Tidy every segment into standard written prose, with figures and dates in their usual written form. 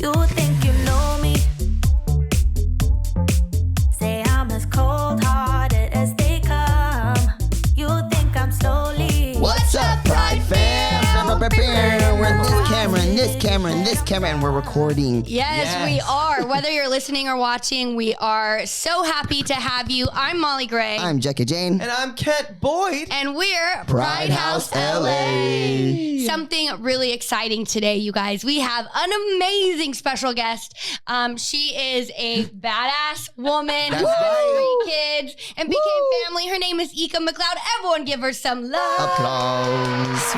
You think you know me? Say I'm as cold-hearted as they come. You think I'm slowly. What's up, Pride fam? We're this camera and this camera and this camera, and we're recording. Yes, we are. Whether you're listening or watching, we are so happy to have you. I'm Molly Gray. I'm Jackie Jane. And I'm Kent Boyd. And we're Pride House LA. Something really exciting today, you guys. We have an amazing special guest. She is a badass woman who had 3 kids and became family. Her name is Eeka McLeod. Everyone give her some love. Applause.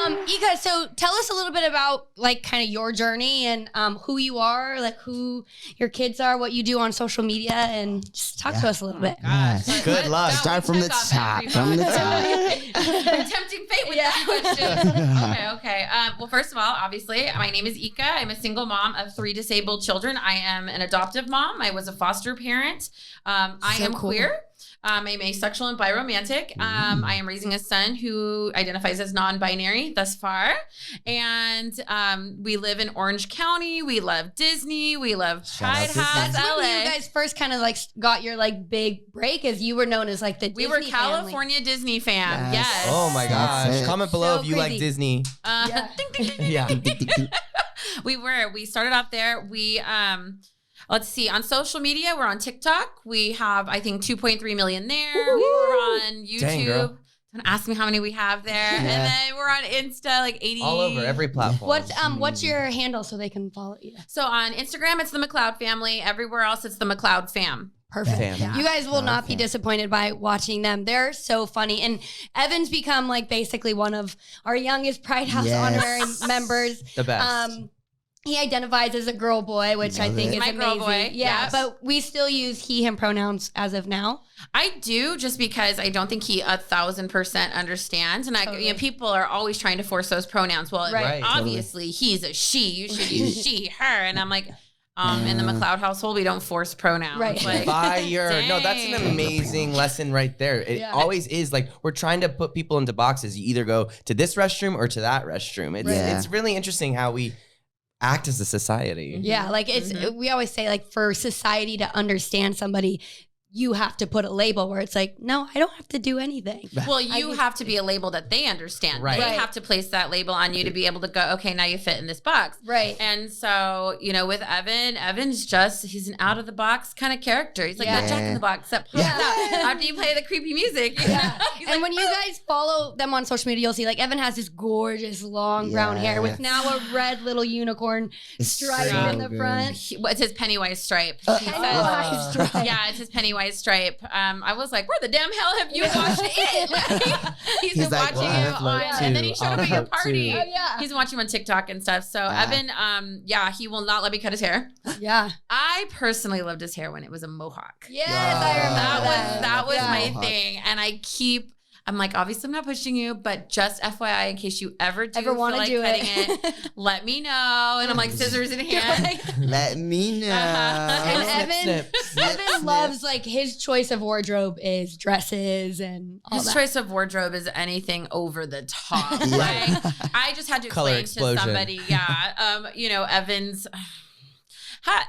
Eeka, so tell us a little bit about like kind of your journey and who you are, like who your kids are, what you do on social media, and just talk to us a little bit. Yes. Good luck. Start from the top. From the top. Tempting fate with that question. Okay. Well, first of all, obviously, my name is Eeka. I'm a single mom of 3 disabled children. I am an adoptive mom. I was a foster parent. I am queer. I'm asexual and biromantic. I am raising a son who identifies as non-binary thus far. And we live in Orange County. We love Disney. We love Pride House That's LA. when you guys first kind of like got your like big break, as you were known as like the We Disney were California Disney fam. Yes. Oh my That's gosh. it. Comment below So if you like crazy. Disney. Yeah. Ding, ding, ding, Yeah. We started off there. We let's see, on social media, we're on TikTok. We have, I think, 2.3 million there. We're on YouTube. Dang, girl. Don't ask me how many we have there. And then we're on Insta, like 80. All over every platform. What's your handle so they can follow you? So on Instagram, it's the McLeod family. Everywhere else, it's the McLeod fam. Perfect. Fam. You guys will not be disappointed by watching them. They're so funny. And Evan's become like basically one of our youngest Pride House honorary members. The best. He identifies as a girl boy, which I Love think it. is My amazing. girl boy, Yeah, yes. but we still use he, him pronouns as of now. I do, just because I don't think he 1,000% understands. And Totally. people are always trying to force those pronouns. Well, Right. obviously he's a she. You should use she, her. And I'm like, in the McLeod household, we don't force pronouns. Right. Like, Fire. No, that's an dang. amazing lesson right there. It Yeah. always is. Like, we're trying to put people into boxes. You either go to this restroom or to that restroom. It's, Yeah. it's really interesting how we act as a society. Yeah, like it's we always say like for society to understand somebody, you have to put a label where it's like, no, I don't have to do anything. Well, you have to be a label that they understand. Right. They Right. have to place that label on you to be able to go, okay, now you fit in this box. Right. And so, with Evan's he's an out of the box kind of character. He's like Yeah. that Jack in the Box, except Yeah. after you play the creepy music. Yeah. He's And like, when you guys follow them on social media, you'll see like Evan has this gorgeous long brown hair with now a red little unicorn stripe so in the good. front. It's his Pennywise stripe. Pennywise stripe. Yeah, it's his Pennywise stripe. I was like, where the damn hell have you watched it? He's been like, watching well, you I'd love on, and then he to. showed up I'll at your love party. to. Oh, yeah. He's watching on TikTok and stuff. So Evan, he will not let me cut his hair. Yeah. I personally loved his hair when it was a mohawk. Yes, Wow. I remember That was Yeah. my Mohawk. thing, and I'm like, obviously I'm not pushing you, but just FYI, in case you ever Ever wanna feel like do cutting it. let me know. And I'm like, scissors in hand. Let me know. Uh-huh. And Snip, snip. Evan loves like his choice of wardrobe is dresses and all His that. choice of wardrobe is anything over the top. Yeah. Like, I just had to Color explain to explosion. somebody, Evan's.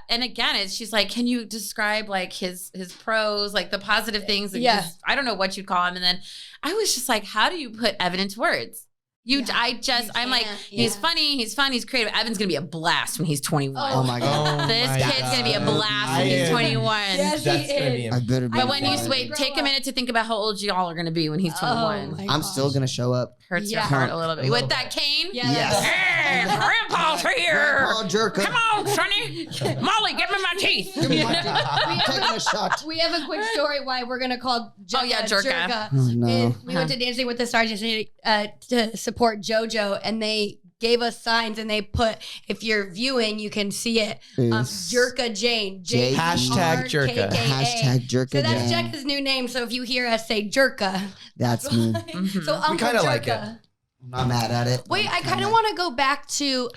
And again, she's like, can you describe like his pros, like the positive things? And Yeah. I don't know what you'd call him. And then I was just like, how do you put Evan into words? I'm like, he's funny, he's fun, he's creative. Evan's gonna be a blast when he's 21. Oh my God. This my kid's gonna be a God. blast when he's 21. Yes, That's he gonna is. be I better be. I But when you want him to wait, grow take a up. minute to think about how old y'all are gonna be when he's 21. Oh my I'm gosh. still gonna show up. Hurts your Yeah. heart a little bit. A little With that cane? Yeah. Yes. Hey, Grandpa's here. Oh, jerk. Come on, Sonny. Molly, give me my teeth. Give me my time. I'm taking a shot. We have a quick story why we're gonna call Jerka. Oh, no. Is we went to Dancing with the Stars yesterday to support JoJo, and they gave us signs, and they put, if you're viewing, you can see it. Jerka Jane. J- Hashtag Jerka. Hashtag Jerka So that's Jane. Jeka's new name. So if you hear us say Jerka, That's me. so Uncle kinda Jerka. like it. I'm not mad at it. Wait, I kind of want to go back to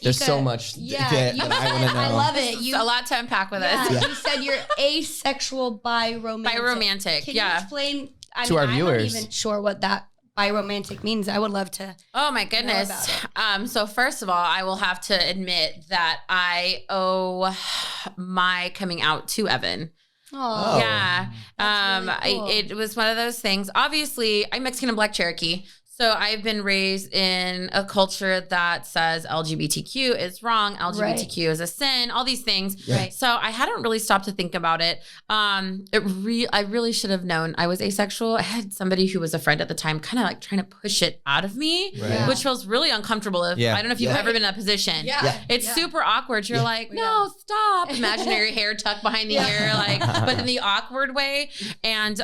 There's Eeka. so much Yeah, that you, I want to know. I love it. You a lot to unpack with Yeah, us. Yeah. you said you're asexual biromantic. Biromantic, Can yeah. you explain? I To our viewers. I'm not even sure what that biromantic means. I would love to. Oh my goodness. So first of all, I will have to admit that I owe my coming out to Evan. Oh, Yeah. Really cool. It was one of those things. Obviously, I'm Mexican and Black Cherokee. So I've been raised in a culture that says LGBTQ is wrong, LGBTQ is a sin, all these things. Right. So I hadn't really stopped to think about it. I really should have known I was asexual. I had somebody who was a friend at the time kind of like trying to push it out of me, Yeah. which feels really uncomfortable. I don't know if you've ever been in that position. It's super awkward. You're like, no, stop. Imaginary hair tucked behind the ear, like, but in the awkward way. And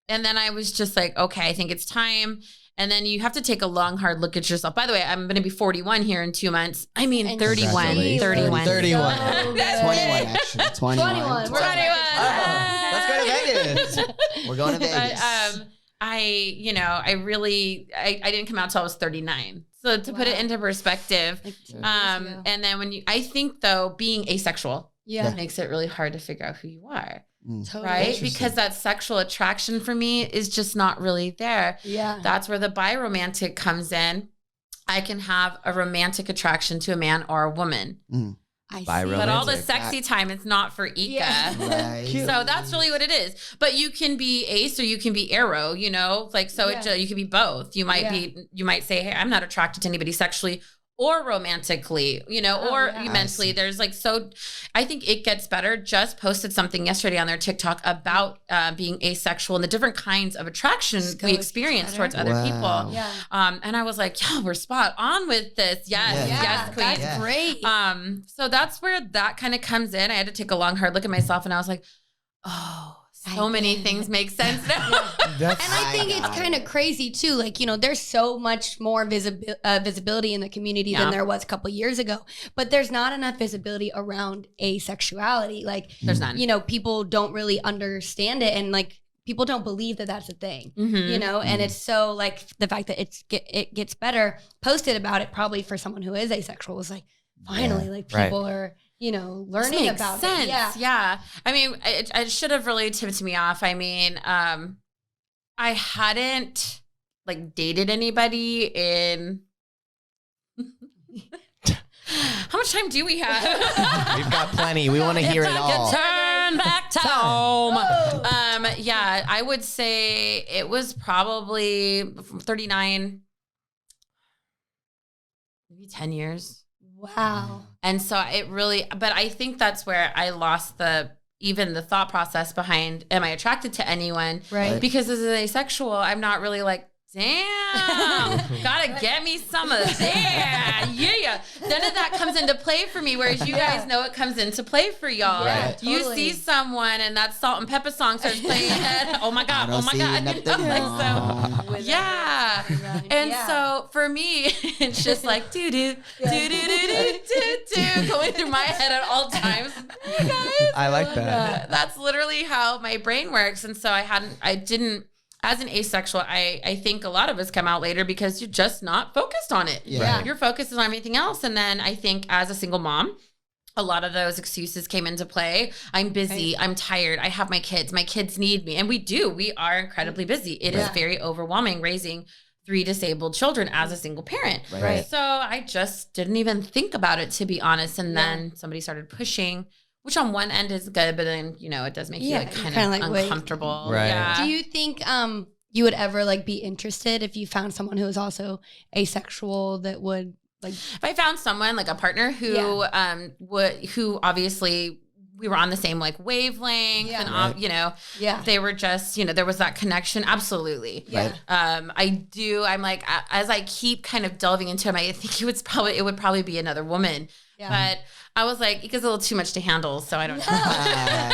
then I was just like, okay, I think it's time. And then you have to take a long, hard look at yourself. By the way, I'm going to be 41 here in 2 months. I mean, And 31. congratulations. 31. So 21 good. actually. 21. 21. Let's go to Vegas. We're going to Vegas. But, I didn't come out till I was 39. So to put it into perspective, and then I think though, being asexual makes it really hard to figure out who you are. Totally. Right? Because that sexual attraction for me is just not really there. Yeah. That's where the biromantic comes in. I can have a romantic attraction to a man or a woman. I see. But all the Romantic. sexy time, it's not for Eeka. Yeah. Right. So that's really what it is. But you can be ace or you can be arrow, you know, like, so you can be both. You might say, hey, I'm not attracted to anybody sexually or romantically, you know, or mentally. There's like, so I think It Gets Better just posted something yesterday on their TikTok about being asexual and the different kinds of attraction we experience towards other people. Yeah. And I was like, yeah, we're spot on with this. Yes, queen. That's great. So that's where that kind of comes in. I had to take a long, hard look at myself and I was like, oh, so many things make sense now. And I think it's kind of crazy too. Like, you know, there's so much more visibility in the community than there was a couple years ago, but there's not enough visibility around asexuality. Like, There's none. you know, people don't really understand it, and like people don't believe that that's a thing, Mhm. you know. And it's so like the fact that it gets better posted about it, probably for someone who is asexual, was like finally like people are, you know, learning Makes about sense. it. Yeah. Yeah. I mean, it should have really tipped me off. I mean, I hadn't like dated anybody in. How much time do we have? We've got plenty. We want to hear it all. Turn back to home. Yeah, I would say it was probably from 39, maybe 10 years. Wow. And so it really, but I think that's where I lost even the thought process behind, am I attracted to anyone? Right. Because as an asexual, I'm not really like, damn, gotta get me some of that. Yeah. None of that comes into play for me, whereas you guys know it comes into play for y'all. Yeah, Right. You totally. see someone and that Salt and Pepper song starts playing ahead. Oh my God, I oh don't my see God. nothing Like, so, wrong. yeah. And so for me, it's just like do do do do do do do going through my head at all times. Hey guys. I like that. That's literally how my brain works. And so I didn't, as an asexual, I think a lot of us come out later because you're just not focused on it. Yeah. Your focus is on everything else. And then I think as a single mom, a lot of those excuses came into play. I'm busy. I'm tired. I have my kids. My kids need me. And we do. We are incredibly busy. It is very overwhelming raising 3 disabled children as a single parent. Right. So I just didn't even think about it, to be honest. And then somebody started pushing, which on one end is good, but then, you know, it does make you like kind of like, wait. uncomfortable. Right. Yeah. Do you think you would ever like be interested if you found someone who was also asexual that would like? If I found someone like a partner who who obviously we were on the same like wavelength and you know, they were just, you know, there was that connection. Absolutely. Yeah. I'm like, as I keep kind of delving into him, I think it would probably be another woman. Yeah. But I was like, it gets a little too much to handle, so I don't know.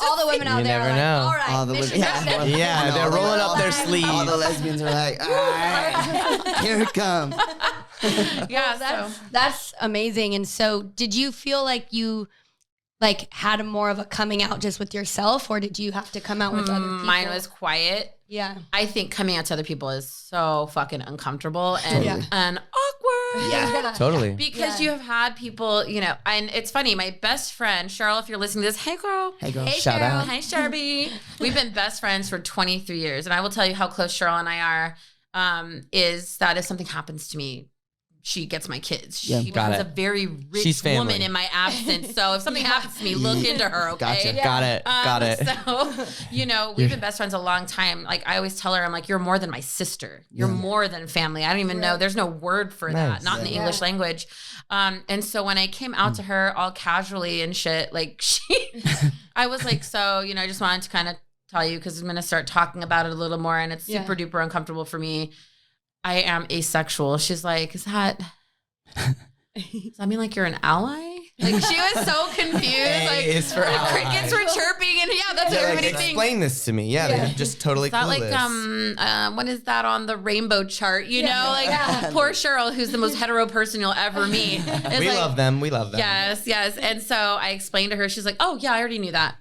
All the women out You there never are like, know. all right, All the mission women- accepted. Yeah, they're rolling up their sleeves. All the lesbians are like, all right, here it comes. Yeah, That's amazing. And so did you feel like you like had more of a coming out just with yourself, or did you have to come out with other people? mine was quiet. Yeah. I think coming out to other people is so fucking uncomfortable and awkward. Yeah. Totally. Because you have had people, you know, and it's funny, my best friend, Cheryl, if you're listening to this, hey girl. Hey, girl. Hey, Shout Cheryl. out. Hi, Sharby. We've been best friends for 23 years. And I will tell you how close Cheryl and I are. is that if something happens to me, she gets my kids. Yeah. She Got becomes it. a very rich woman in my absence. So if something happens to me, look into her, okay? Gotcha. Got it. So, we've been best friends a long time. Like I always tell her, I'm like, you're more than my sister. You're more than family. I don't even know. There's no word for that. Not in the English language. And so when I came out to her all casually and shit, like I was like, so, I just wanted to kind of tell you, because I'm going to start talking about it a little more, and it's super duper uncomfortable for me. I am asexual. She's like, does that mean like you're an ally? Like she was so confused. Like it's for the crickets were chirping, and that's what everybody thinks. Explain this to me. Yeah, they're just totally Is that clueless. like what is that on the rainbow chart? Poor Cheryl, who's the most hetero person you'll ever meet. We love them. We love them. Yes. And so I explained to her. She's like, oh yeah, I already knew that.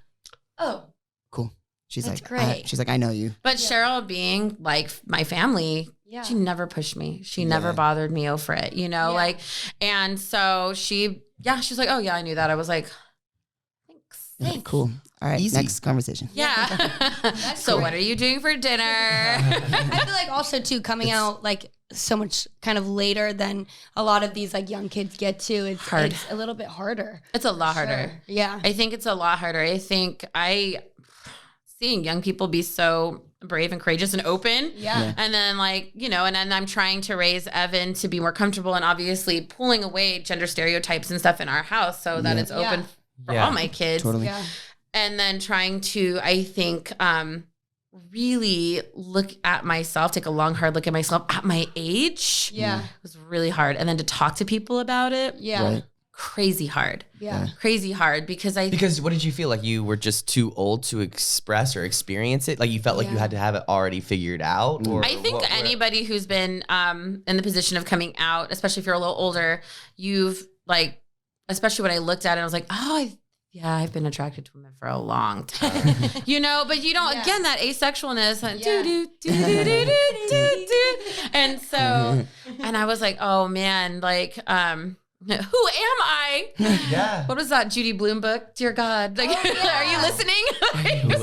Oh, Cool. She's That's like, great. she's like, I know you. But Cheryl, being like my family, she never pushed me. She never bothered me over it, and so she's like, oh yeah, I knew that. I was like, thanks. Cool. All right. Easy. Next conversation. Yeah. So what are you doing for dinner? I feel like also too coming out like so much kind of later than a lot of these like young kids get to. It's Hard. It's a little bit harder. It's a lot harder. Sure. Yeah. I think it's a lot harder. I think seeing young people be so brave and courageous and open. Yeah. And then and then I'm trying to raise Evan to be more comfortable, and obviously pulling away gender stereotypes and stuff in our house so that it's open for all my kids. Totally. Yeah. And then trying to, I think, really look at myself, take a long, hard look at myself at my age. Yeah. It was really hard. And then to talk to people about it. Yeah. Right. Crazy hard. Yeah. Crazy hard because what did you feel like? You were just too old to express or experience it? Like you felt like you had to have it already figured out? Or I think anybody who's been in the position of coming out, especially if you're a little older, you've especially when I looked at it, I was like, oh, I've been attracted to women for a long time, but you don't, again, that asexualness, and so, and I was like, oh man, who am I? Yeah. What was that Judy Blume book? Dear God. Are you listening?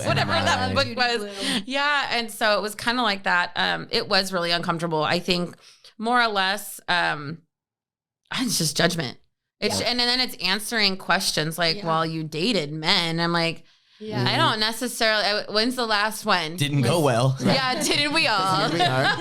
Whatever that book was. Yeah. And so it was kind of like that. It was really uncomfortable. I think more or less, it's just judgment. And then it's answering questions like, well, you dated men. I'm like, I don't necessarily. When's the last one? Didn't go well. Yeah, didn't we all? Here we are.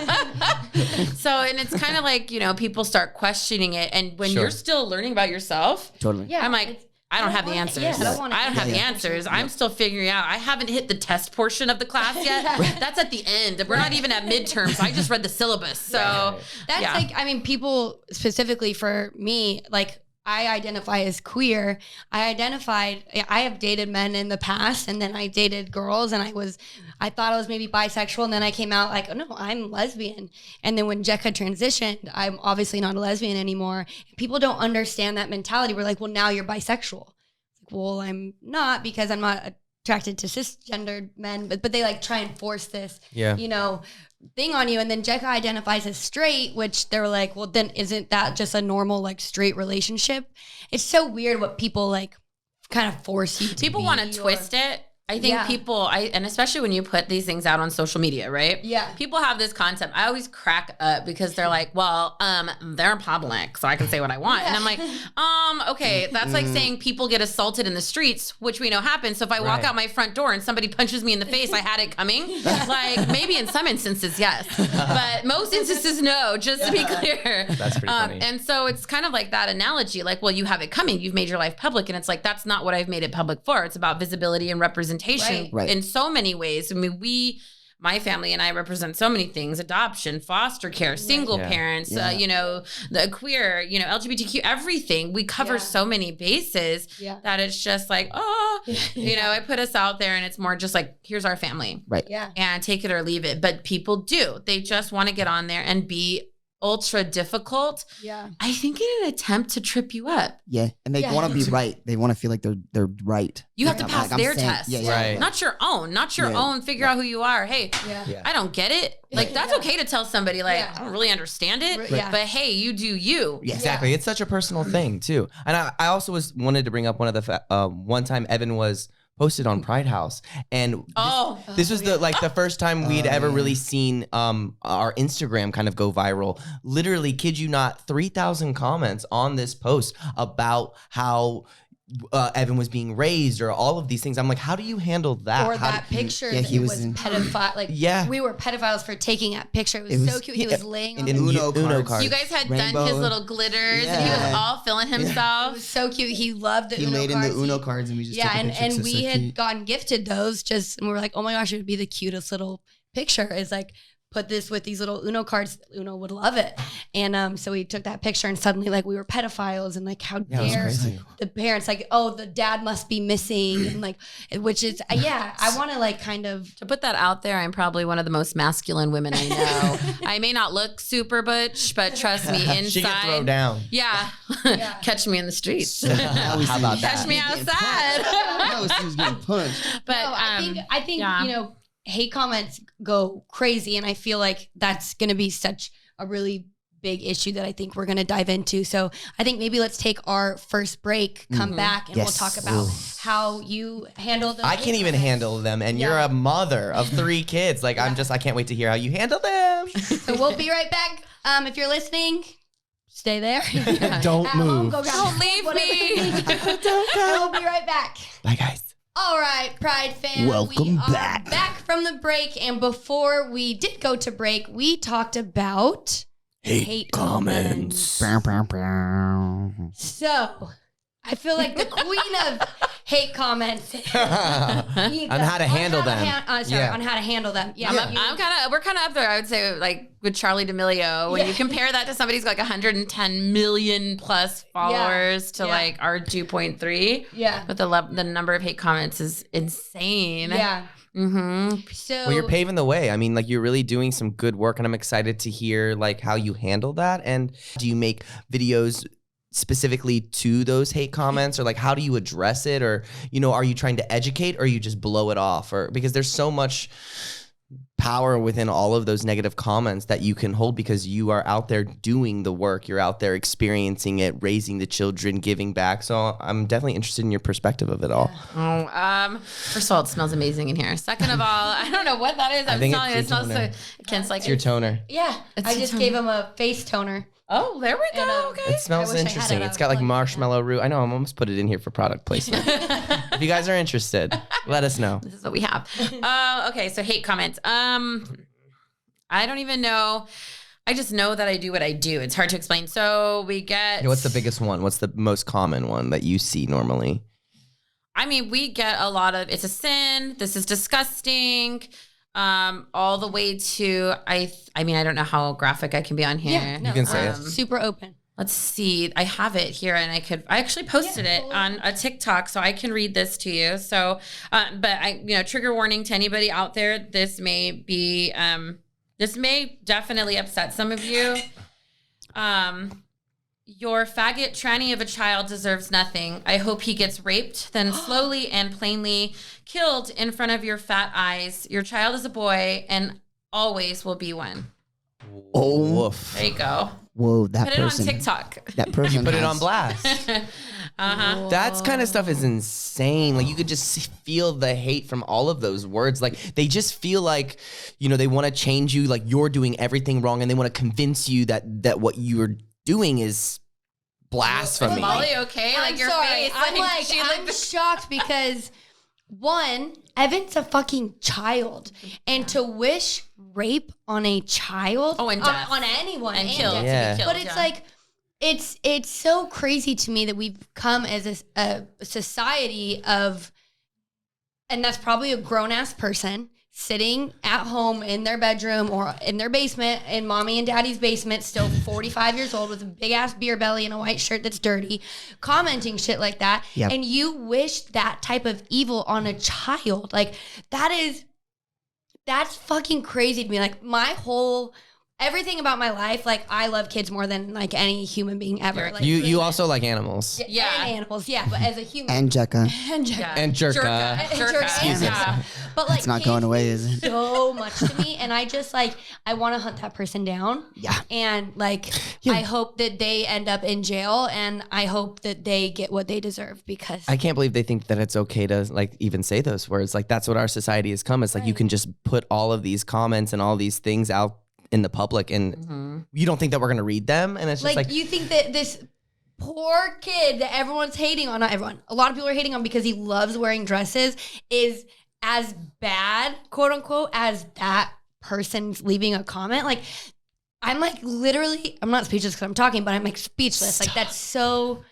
So, and it's kind of like, people start questioning it. And when you're still learning about yourself, Totally. Yeah. I'm like, I don't have the answers. Yeah, I don't have the answers. I'm still figuring out. I haven't hit the test portion of the class yet. That's at the end. We're not even at midterms. I just read the syllabus. So that's people specifically for me, I identify as queer. I have dated men in the past, and then I dated girls, and I thought I was maybe bisexual, and then I came out like, oh no, I'm lesbian. And then when Jekka transitioned, I'm obviously not a lesbian anymore. People don't understand that mentality. We're like, well, now you're bisexual. Well, I'm not, because I'm not attracted to cisgendered men, but they try and force this, thing on you. And then Jekka identifies as straight, which they're like, well, then isn't that just a normal straight relationship? It's so weird what people kind of force you to people want to twist it. I think and especially when you put these things out on social media, right? Yeah. People have this concept. I always crack up because they're like, well, they're public, so I can say what I want. And I'm like, okay, that's like saying people get assaulted in the streets, which we know happens. So if I walk out my front door and somebody punches me in the face, I had it coming. Maybe in some instances, yes. But most instances, no, just to be clear. That's pretty funny. And so it's kind of like that analogy, well, you have it coming. You've made your life public. And it's like, that's not what I've made it public for. It's about visibility and representation. Right. In so many ways. I mean, my family and I represent so many things: adoption, foster care, single parents, the queer, LGBTQ, everything. We cover so many bases that it's just like, I put us out there, and it's more just like, here's our family. Right. Yeah. And take it or leave it. But people do. They just want to get on there and be ultra difficult. Yeah. I think in an attempt to trip you up. Yeah. And they want to be right. They want to feel like they're right. You have to pass their saying, test. Right. Not your own. Figure out who you are. Hey, I don't get it. That's okay to tell somebody, I don't really understand it. Right. But hey, you do you. Yeah. Exactly. It's such a personal thing too. And I also wanted to bring up one of the one time Evan was posted on Pride House, and this was the first time we'd ever really seen our Instagram kind of go viral. Literally, kid you not, 3,000 comments on this post about how Evan was being raised or all of these things. I'm like, how do you handle that? Or that picture that he was pedophile. Like, we were pedophiles for taking that picture. It was so cute. He was laying on the Uno cards. You guys had done his little glitters and he was all feeling himself. It was so cute. He loved the He Uno laid cards. in the Uno cards and we just took a picture. and we so had cute. gotten gifted those and we were like, oh my gosh, it would be the cutest little picture. It's like, put this with these little Uno cards. Uno would love it. And so we took that picture and suddenly like we were pedophiles and like how dare the parents like, oh, the dad must be missing and like, which is, I want to like kind of. To put that out there, I'm probably one of the most masculine women I know. I may not look super butch, but trust me, inside. She can throw down. Yeah. Catch me in the streets. How about that? Catch me outside. That was he was getting punched. But no, I think you know, hate comments go crazy, and I feel like that's going to be such a really big issue that I think we're going to dive into. So I think maybe let's take our first break, come back, and we'll talk about how you handle them. I can't even handle them, and you're a mother of 3 kids. Like I can't wait to hear how you handle them. So we'll be right back. If you're listening, stay there. Don't move. Don't leave me. Don't go. We'll be right back. Bye, guys. All right, Pride fam. Welcome back. Back from the break. And before we did go to break, we talked about hate comments. So I feel like the queen of hate comments. On how to handle them. On how to handle them. Yeah. We're kind of up there, I would say, like with Charlie D'Amelio. When you compare that to somebody who's got like 110 million plus followers to like our 2.3. Yeah. But the number of hate comments is insane. Yeah. Mm-hmm. So well, you're paving the way. I mean, like you're really doing some good work, and I'm excited to hear like how you handle that. And do you make videos specifically to those hate comments, or like how do you address it, or are you trying to educate, or you just blow it off, or because there's so much power within all of those negative comments that you can hold because you are out there doing the work, you're out there experiencing it, raising the children, giving back. So I'm definitely interested in your perspective of it all. First of all, it smells amazing in here. Second of all, I don't know what that is. I'm telling you, it smells so. Ken's like, it's your toner. Yeah, I just gave him a face toner. Oh, there we go. Okay. It smells interesting. It's got like marshmallow root. I know, I'm almost put it in here for product placement. If you guys are interested, let us know. This is what we have. Okay, so hate comments. I don't even know. I just know that I do what I do. It's hard to explain. So we get... What's the biggest one? What's the most common one that you see normally? I mean, we get a lot of, it's a sin, this is disgusting, all the way to, I mean, I don't know how graphic I can be on here. Yeah, no, you can say it. Super open. Let's see. I have it here, and I actually posted it on a TikTok, so I can read this to you. So, but trigger warning to anybody out there. This may be, this may definitely upset some of you. Your faggot tranny of a child deserves nothing. I hope he gets raped, then slowly and plainly killed in front of your fat eyes. Your child is a boy and always will be one. Oh, woof. There you go. Whoa, that Put person. it on TikTok. That person Put it on blast. That's kind of stuff is insane. Like you could just feel the hate from all of those words. Like they just feel like, they want to change you. Like you're doing everything wrong, and they want to convince you that what you're doing is blasphemy. Molly, okay? I'm like your sorry. face. I'm shocked because one, Evan's a fucking child, and to wish rape on a child, and death. on anyone, and killed, death. Yeah. to be killed, But it's like, it's so crazy to me that we've come as a society of, and that's probably a grown ass person sitting at home in their bedroom or in their basement, in mommy and daddy's basement, still 45 years old with a big ass beer belly and a white shirt that's dirty, commenting shit like that. Yep. And you wish that type of evil on a child. Like that's fucking crazy to me. Like my whole everything about my life, like I love kids more than like any human being ever. Like, You also like animals. yeah, and animals, yeah, but as a human. And Jekka. And Jekka. Yeah. And Jerka. Jerka. Yeah. But like It's not going kids away, mean is it? so much to me, and I just like I want to hunt that person down. Yeah. And like Yeah. I hope that they end up in jail, and I hope that they get what they deserve because I can't believe they think that it's okay to like even say those words. Like that's what our society has come. It's like you can just put all of these comments and all these things out in the public, and you don't think that we're gonna read them, and it's just like you think that this poor kid that everyone's hating on, not everyone, a lot of people are hating on because he loves wearing dresses, is as bad, quote unquote, as that person's leaving a comment. Like, I'm like literally, I'm not speechless because I'm talking, but I'm like speechless. Like, that's so.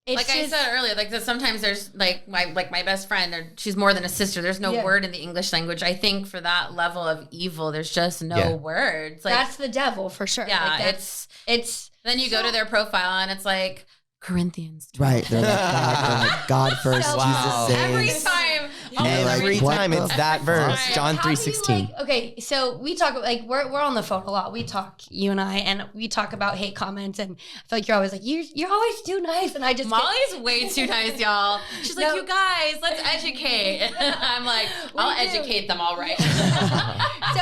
It's Like I said earlier, like sometimes there's like my best friend, she's more than a sister. There's no word in the English language. I think for that level of evil, there's just no words. Like that's the devil for sure. Yeah, like it's. Then you go to their profile and it's like Corinthians. 12. Right. They're like God first, Wow. Jesus Every saves. time. And they're like, every what time the it's that verse, fuck? John How do you, 3:16. like, okay, so we talk like we're on the phone a lot. We talk, you and I, and we talk about hate comments, and I feel like you're always like you're always too nice, and I just Molly's way too nice, y'all. She's like, No. you guys, let's educate. I'm like, I'll We do. educate them all right. So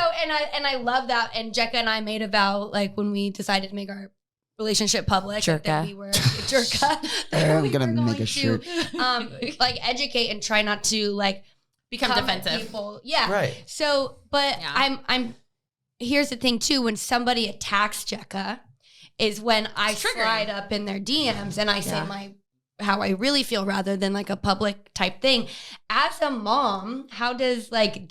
and I love that. And Jekka and I made a vow like when we decided to make our relationship public Jerka. that we were Jerka. I'm we gonna were make going a shirt. to like educate and try not to like Become come at defensive. people. Yeah. Right. So, but Yeah. I'm here's the thing too, when somebody attacks Jekka is when I It's triggering. slide up in their DMs and I say Yeah. how I really feel rather than like a public type thing. As a mom, how does like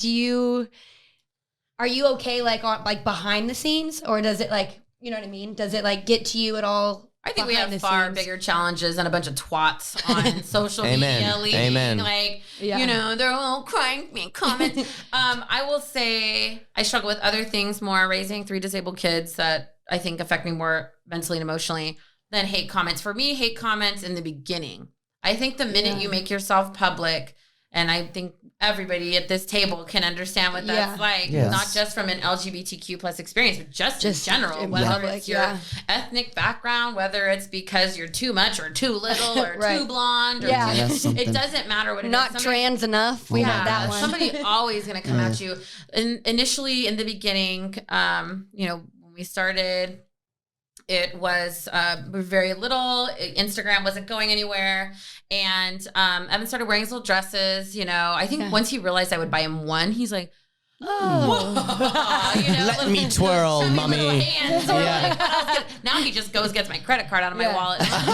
are you okay like on like behind the scenes, or does it like, you know what I mean? Does it like get to you at all? I think we behind have the far scenes? bigger challenges than a bunch of twats on social Amen. media leading. Amen. Like, Yeah. you know, they're all crying me comments. I will say I struggle with other things more, raising 3 disabled kids that I think affect me more mentally and emotionally than hate comments. For me, hate comments in the beginning. I think the minute you make yourself public, and I think everybody at this table can understand what that's like, Yes. not just from an LGBTQ plus experience, but just in general, in whether public, it's your ethnic background, whether it's because you're too much or too little or Right. too blonde, or Yeah. That's it something. doesn't matter what it is. Not Somebody- trans enough. We had that one. Somebody always going to come at you. Initially, in the beginning, you know, when we started, it was very little. Instagram wasn't going anywhere. And Evan started wearing his little dresses. You know, I think once he realized I would buy him one, he's like, Oh. you know, Let me twirl, show me mommy. little hands. Yeah. Like, what else can- now he just gets my credit card out of my Yeah. wallet. I'm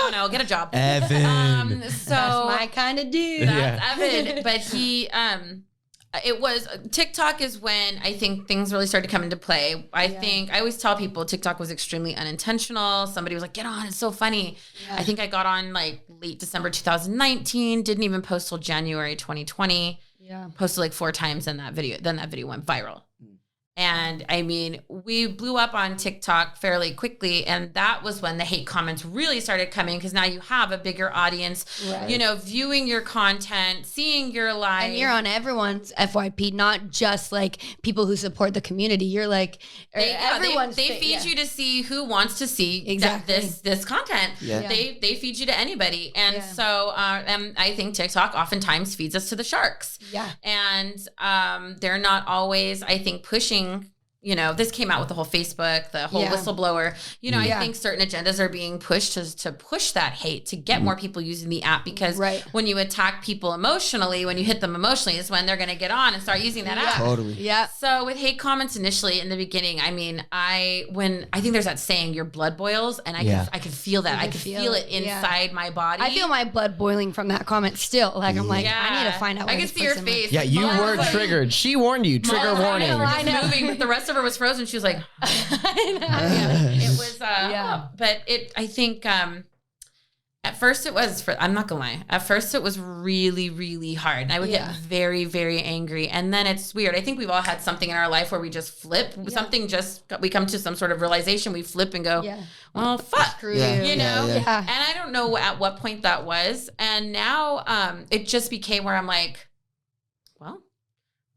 like, no, get a job. Evan. So That's my kind of dude. that's Evan. But he, it was TikTok is when I think things really started to come into play. I think I always tell people TikTok was extremely unintentional. Somebody was like, get on, it's so funny. I think I got on like late December 2019, didn't even post till January 2020. Yeah. Posted like 4 times in that video. Then that video went viral. And I mean, we blew up on TikTok fairly quickly. And that was when the hate comments really started coming, because now you have a bigger audience, Right. you know, viewing your content, seeing your life. And you're on everyone's FYP, not just like people who support the community. You're like everyone's. They feed you to see who wants to see Exactly. this content. Yeah. They feed you to anybody. And Yeah. so I think TikTok oftentimes feeds us to the sharks. Yeah. And they're not always, I think, pushing, you know, this came out with the whole Facebook, the whole whistleblower, you know, I think certain agendas are being pushed to push that hate, to get more people using the app, because when you attack people emotionally, when you hit them emotionally is when they're going to get on and start using that app. Totally. Yeah. So with hate comments initially in the beginning, I mean, I think there's that saying, your blood boils, and I could feel that. I could feel it inside my body. I feel my blood boiling from that comment still. Like I'm like, I need to find out. I Where can this see your person went. face. Yeah, you Molly were was like- triggered. She warned you. Trigger Molly warning. and I were I know. moving, but the rest of her was frozen. She was like, it was, but I think, at first it was, I'm not gonna lie. At first it was really, really hard. And I would get very, very angry. And then it's weird. I think we've all had something in our life where we just flip. Something we come to some sort of realization, we flip and go, well, fuck. Screw Yeah. you. You know? Yeah. And I don't know at what point that was. And now it just became where I'm like, well,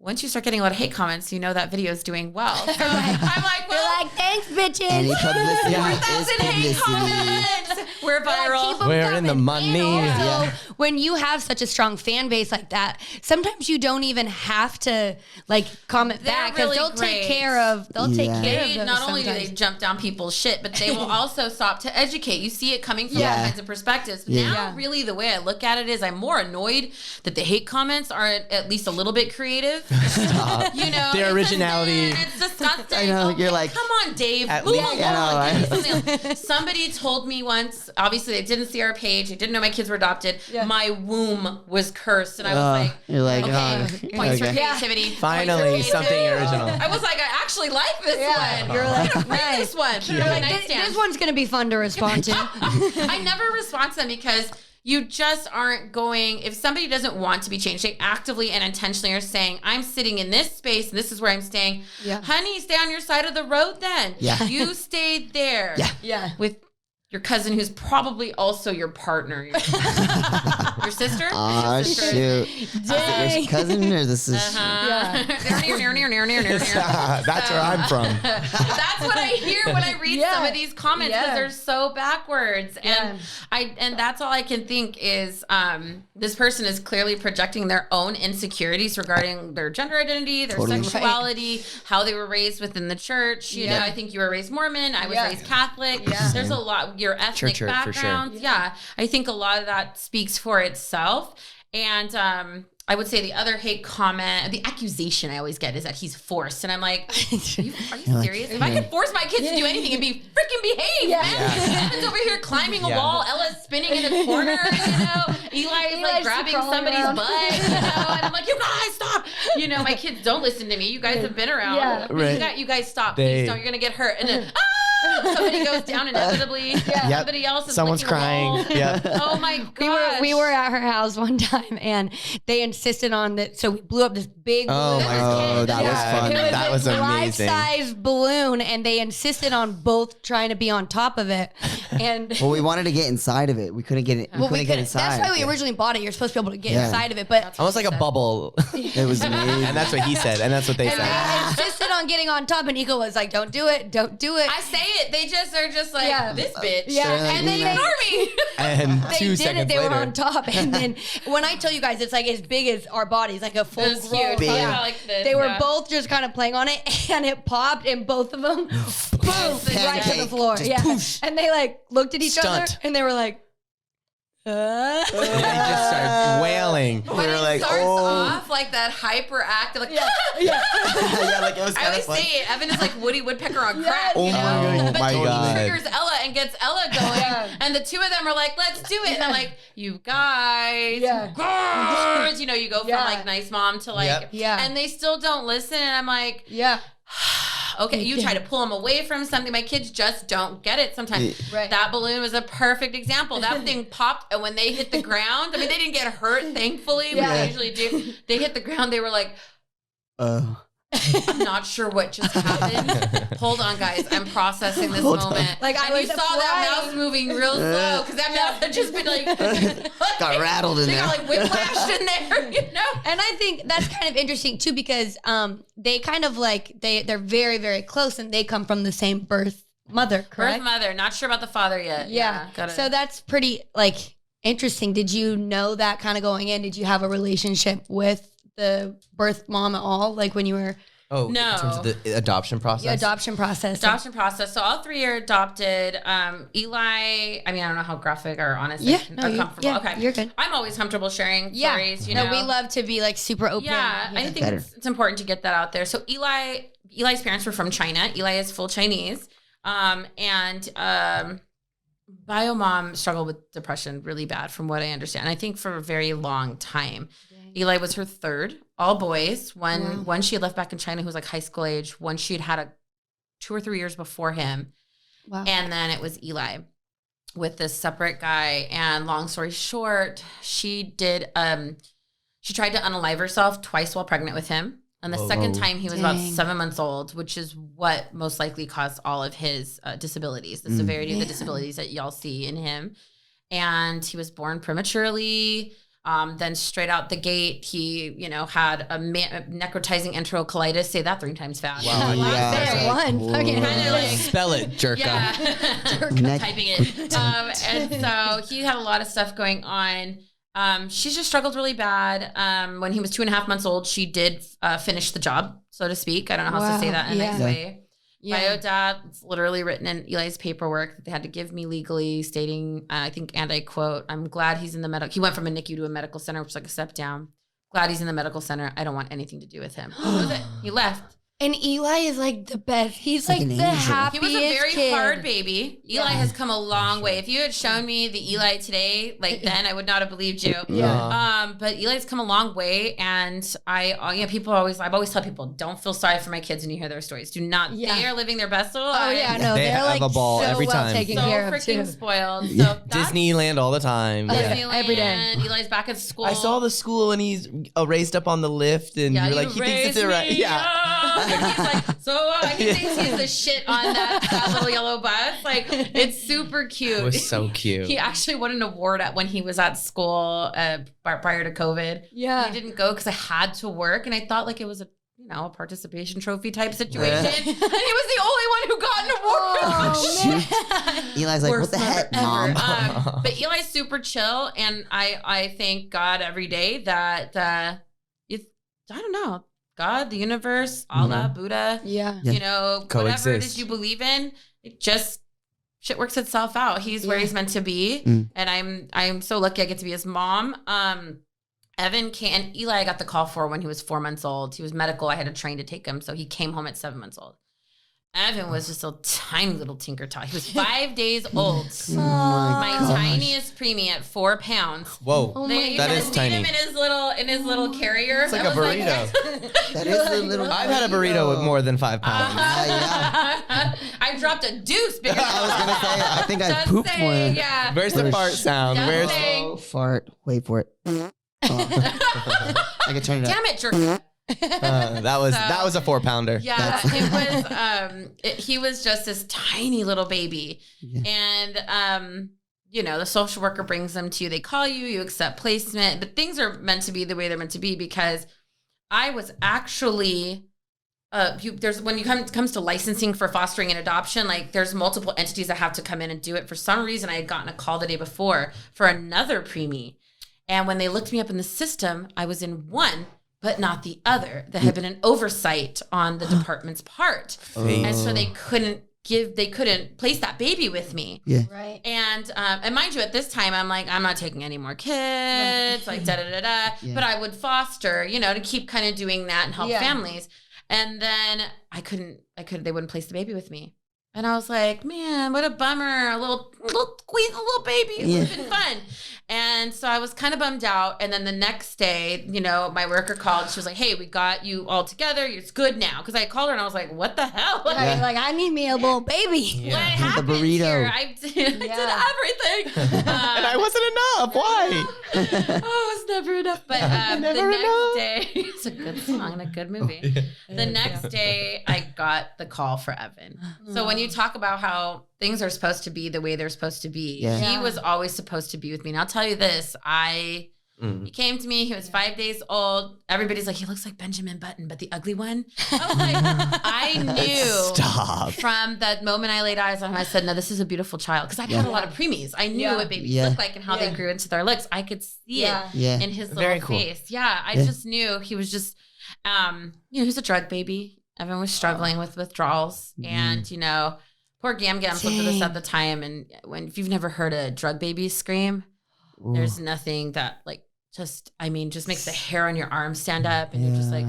once you start getting a lot of hate comments, you know that video is doing well. So I'm like, well, You're like, thanks, bitches. Any publicity is 4,000 hate publicity. comments. We're viral. Keep 'em We're in the coming. money. And also, Yeah. when you have such a strong fan base like that, sometimes you don't even have to like comment They're back because really they'll great. take care of. They'll take Yeah. care of They, those not only do they sometimes. jump down people's shit, but they will also stop to educate. You see it coming from all Yeah. kinds of perspectives. But Yeah. now, Yeah. really, the way I look at it is I'm more annoyed that the hate comments are at least a little bit creative. You know, Their it's originality. It's disgusting. I know, you're Okay, like, come on, Dave. at Move least- along. I know, Give me something else. Somebody told me once, obviously, they didn't see our page. They didn't know my kids were adopted. Yeah. My womb was cursed. And I was like, you're like, okay, points for okay. creativity. Finally, points for something creativity. original. I was like, I actually like this Yeah, one. you're like, Read nice. this one. You're like, this one's gonna be fun to respond to. I never respond to them because you just aren't going. If somebody doesn't want to be changed, they actively and intentionally are saying, I'm sitting in this space and this is where I'm staying. Yeah. Honey, stay on your side of the road then. Yeah. You stayed there. Yeah. Yeah. With your cousin who's probably also your partner. Your sister? Oh, Your sister. shoot. Dang. Your cousin or this is... That's where I'm from. That's what I hear when I read Yeah. some of these comments because Yeah. they're so backwards. Yeah. And that's all I can think is this person is clearly projecting their own insecurities regarding their gender identity, their Totally. sexuality, how they were raised within the church. You know, Yeah. I think you were raised Mormon. I was Yeah. raised Catholic. Yeah. There's a lot, your ethnic Church, for sure. background. Yeah. I think a lot of that speaks for itself. And I would say the other hate comment, the accusation I always get is that he's forced. And I'm like, are you serious? If I could force my kids to do anything and be freaking behave, man. Evan's over here climbing a wall. Ella's spinning in a corner, you know. Eli is like Eli's grabbing crawling somebody's around. butt, you know. And I'm like, you guys stop. You know, my kids don't listen to me. You guys have been around. Yeah. Right. You guys stop. They- Please don't. You're going to get hurt. And then, somebody goes down inevitably. Yep. Somebody else is Someone's licking a crying. wall. Yep. Oh my gosh. We were at her house one time and they insisted on that. So we blew up this big Oh balloon. my Oh, that was Yeah. fun. It was That was a amazing. life-size balloon, and they insisted on both trying to be on top of it. And Well, we wanted to get inside of it. We couldn't get it. We well, couldn't get inside. That's why we originally bought it. You're supposed to be able to get Yeah. inside of it, but Almost like a bubble. It was amazing. And that's what he said. And that's what they and said. they insisted on getting on top. And Eco was like, "Don't do it, don't do it." I say it. They just are just like Yeah. this bitch. Yeah, They're like, And they "We like-" ignore me. And They 2 did seconds it. They later. were on top, and then when I tell you guys, it's like as big as our bodies, like a full It was grown. huge. Big. Yeah, like this, They were yeah. both just kind of playing on it, and it popped, and both of them, boom, right to the Pancake. floor. Just Yeah, poosh. and they like looked at each other, Stunt. and they were like, And they just started wailing. But We were it like, starts oh. off like that hyperactive, like yeah, like it was I kind always of fun. say it. Evan is like Woody Woodpecker on crack. Oh you know? my But my he God. triggers Ella and gets Ella going, Yeah. and the two of them are like, "Let's do it." And I'm like, "You guys, Yeah. you guys," you know, you go from Yeah. like nice mom to like, Yep. Yeah. and they still don't listen. And I'm like, yeah, okay, you try to pull them away from something. My kids just don't get it sometimes. Right. That balloon was a perfect example. That thing popped, and when they hit the ground, I mean, they didn't get hurt, thankfully. Yeah. But they usually do. They hit the ground, they were like, Oh. I'm not sure what just happened. Hold on, guys. I'm processing this Hold on. moment. Like, I and you was saw that flying. mouse moving real slow because that mouse had just been like Got rattled in they there. got like whiplashed in there, you know. and I think that's kind of interesting too because they kind of like they're very very close, and they come from the same birth mother, correct? Birth mother, not sure about the father yet. Yeah. got it. So that's pretty like interesting. Did you know that kind of going in? Did you have a relationship with the birth mom at all? Like when you were Oh, No. in terms of the adoption process? your adoption process? adoption process. So all three are adopted. Eli, I mean, I don't know how graphic or honest Yeah, I can, no, or you- comfortable. yeah, Okay. you're good. I'm always comfortable sharing Yeah. stories, you no, know. we love to be like super open. Yeah, I think Better. it's important to get that out there. So Eli's parents were from China. Eli is full Chinese. Bio mom struggled with depression really bad from what I understand. I think for a very long time. Eli was her third, all boys. One she had left back in China who was like high school age. One she had a 2 or 3 years before him. Wow. And then it was Eli with this separate guy. And long story short, she did she tried to unalive herself twice while pregnant with him. And the second time he was about Dang. 7 months old, which is what most likely caused all of his disabilities, the severity of the disabilities that y'all see in him. And he was born prematurely. Then straight out the gate, he, had a necrotizing enterocolitis. Say that 3 times fast. Wow. Say it once. Okay. Kind of like Spell it, jerka. yeah, typing it. And so he had a lot of stuff going on. She just struggled really bad. When he was 2.5 months old, she did finish the job, so to speak. I don't know how to say that in a nice way. Bio dad, it's literally written in Eli's paperwork that they had to give me legally, stating, I think, and I quote, "I'm glad he's in the medical." He went from a NICU to a medical center, which is like a step down. Glad he's in the medical center. I don't want anything to do with him. That was it. He left. And Eli is like the best. He's like an the angel. happiest He was a very kid. hard baby. Eli has come a long way. If you had shown me the Eli today, then I would not have believed you. But Eli's come a long way, and I've always tell people, don't feel sorry for my kids when you hear their stories. Do not. Yeah. They are living their best little Oh lives. yeah, no, They they're have like a ball so every well time. taken So care of freaking too. spoiled. So that's Disneyland all the time. Disneyland. Every day. Eli's back at school. I saw the school and he's raised up on the lift and you're like, he thinks it's right. Yeah. He's like, he thinks he's the shit on that little yellow bus. Like, it's super cute. It was so cute. He actually won an award when he was at school prior to COVID. Yeah. He didn't go because I had to work, and I thought like it was a participation trophy type situation. And he was the only one who got an award. Oh, man. Eli's like, what the heck, Mom? But Eli's super chill, and I thank God every day that I don't know, God, the universe, Allah, Buddha, Yeah. whatever it Coexist. is you believe in, it just shit works itself out. He's where he's meant to be, and I'm so lucky I get to be his mom. Evan and Eli I got the call for when he was 4 months old. He was medical. I had a train to take him, so he came home at 7 months old. Evan was just a tiny little tinker tot. He was 5 days old. My tiniest preemie at 4 pounds. Whoa. Oh They my That had is to feed tiny. him in his little carrier. It's like a burrito. That is a little. I've had a burrito with more than 5 pounds. I dropped a deuce bigger. I was gonna say, I think I Just pooped saying, one. Yeah. Where's the fart sound? Just Where's saying. Oh, fart. Wait for it. I can turn it up. Damn it, jerk. that was a 4-pounder. Yeah, it was. He was just this tiny little baby, and the social worker brings them to you. They call you, you accept placement, but things are meant to be the way they're meant to be because I was actually. When it comes to licensing for fostering and adoption, like there's multiple entities that have to come in and do it. For some reason, I had gotten a call the day before for another preemie, and when they looked me up in the system, I was in one. But not the other. There had been an oversight on the department's part. And so they couldn't place that baby with me. Yeah. Right. And mind you, at this time, I'm like, I'm not taking any more kids, like da-da-da-da. Yeah. But I would foster, to keep kind of doing that and help families. And then they wouldn't place the baby with me. And I was like, man, what a bummer. A little squeeze, a little baby. It would have been fun. And so I was kind of bummed out. And then the next day, my worker called. She was like, hey, we got you all together. It's good now. Because I called her and I was like, what the hell? Like, Like, I need me a little baby. what happened burrito. here? I did everything. And I wasn't enough. Why? It's never enough. But the next day, it's a good song and a good movie. The next day, I got the call for Evan. So when you talk about how things are supposed to be the way they're supposed to be, he was always supposed to be with me. And I'll tell you this, he came to me, he was 5 days old. Everybody's like, he looks like Benjamin Button, but the ugly one. I was like, I knew from that moment I laid eyes on him, I said, no, this is a beautiful child. Because I've had a lot of preemies. I knew what babies look like and how they grew into their looks. I could see it in his Very little cool. face. Yeah, I just knew he was just, he was a drug baby. Evan was struggling with withdrawals. And, poor Gam Gam's looked at this at the time. And if you've never heard a drug baby scream, there's nothing that just makes the hair on your arm stand up. And you're just like,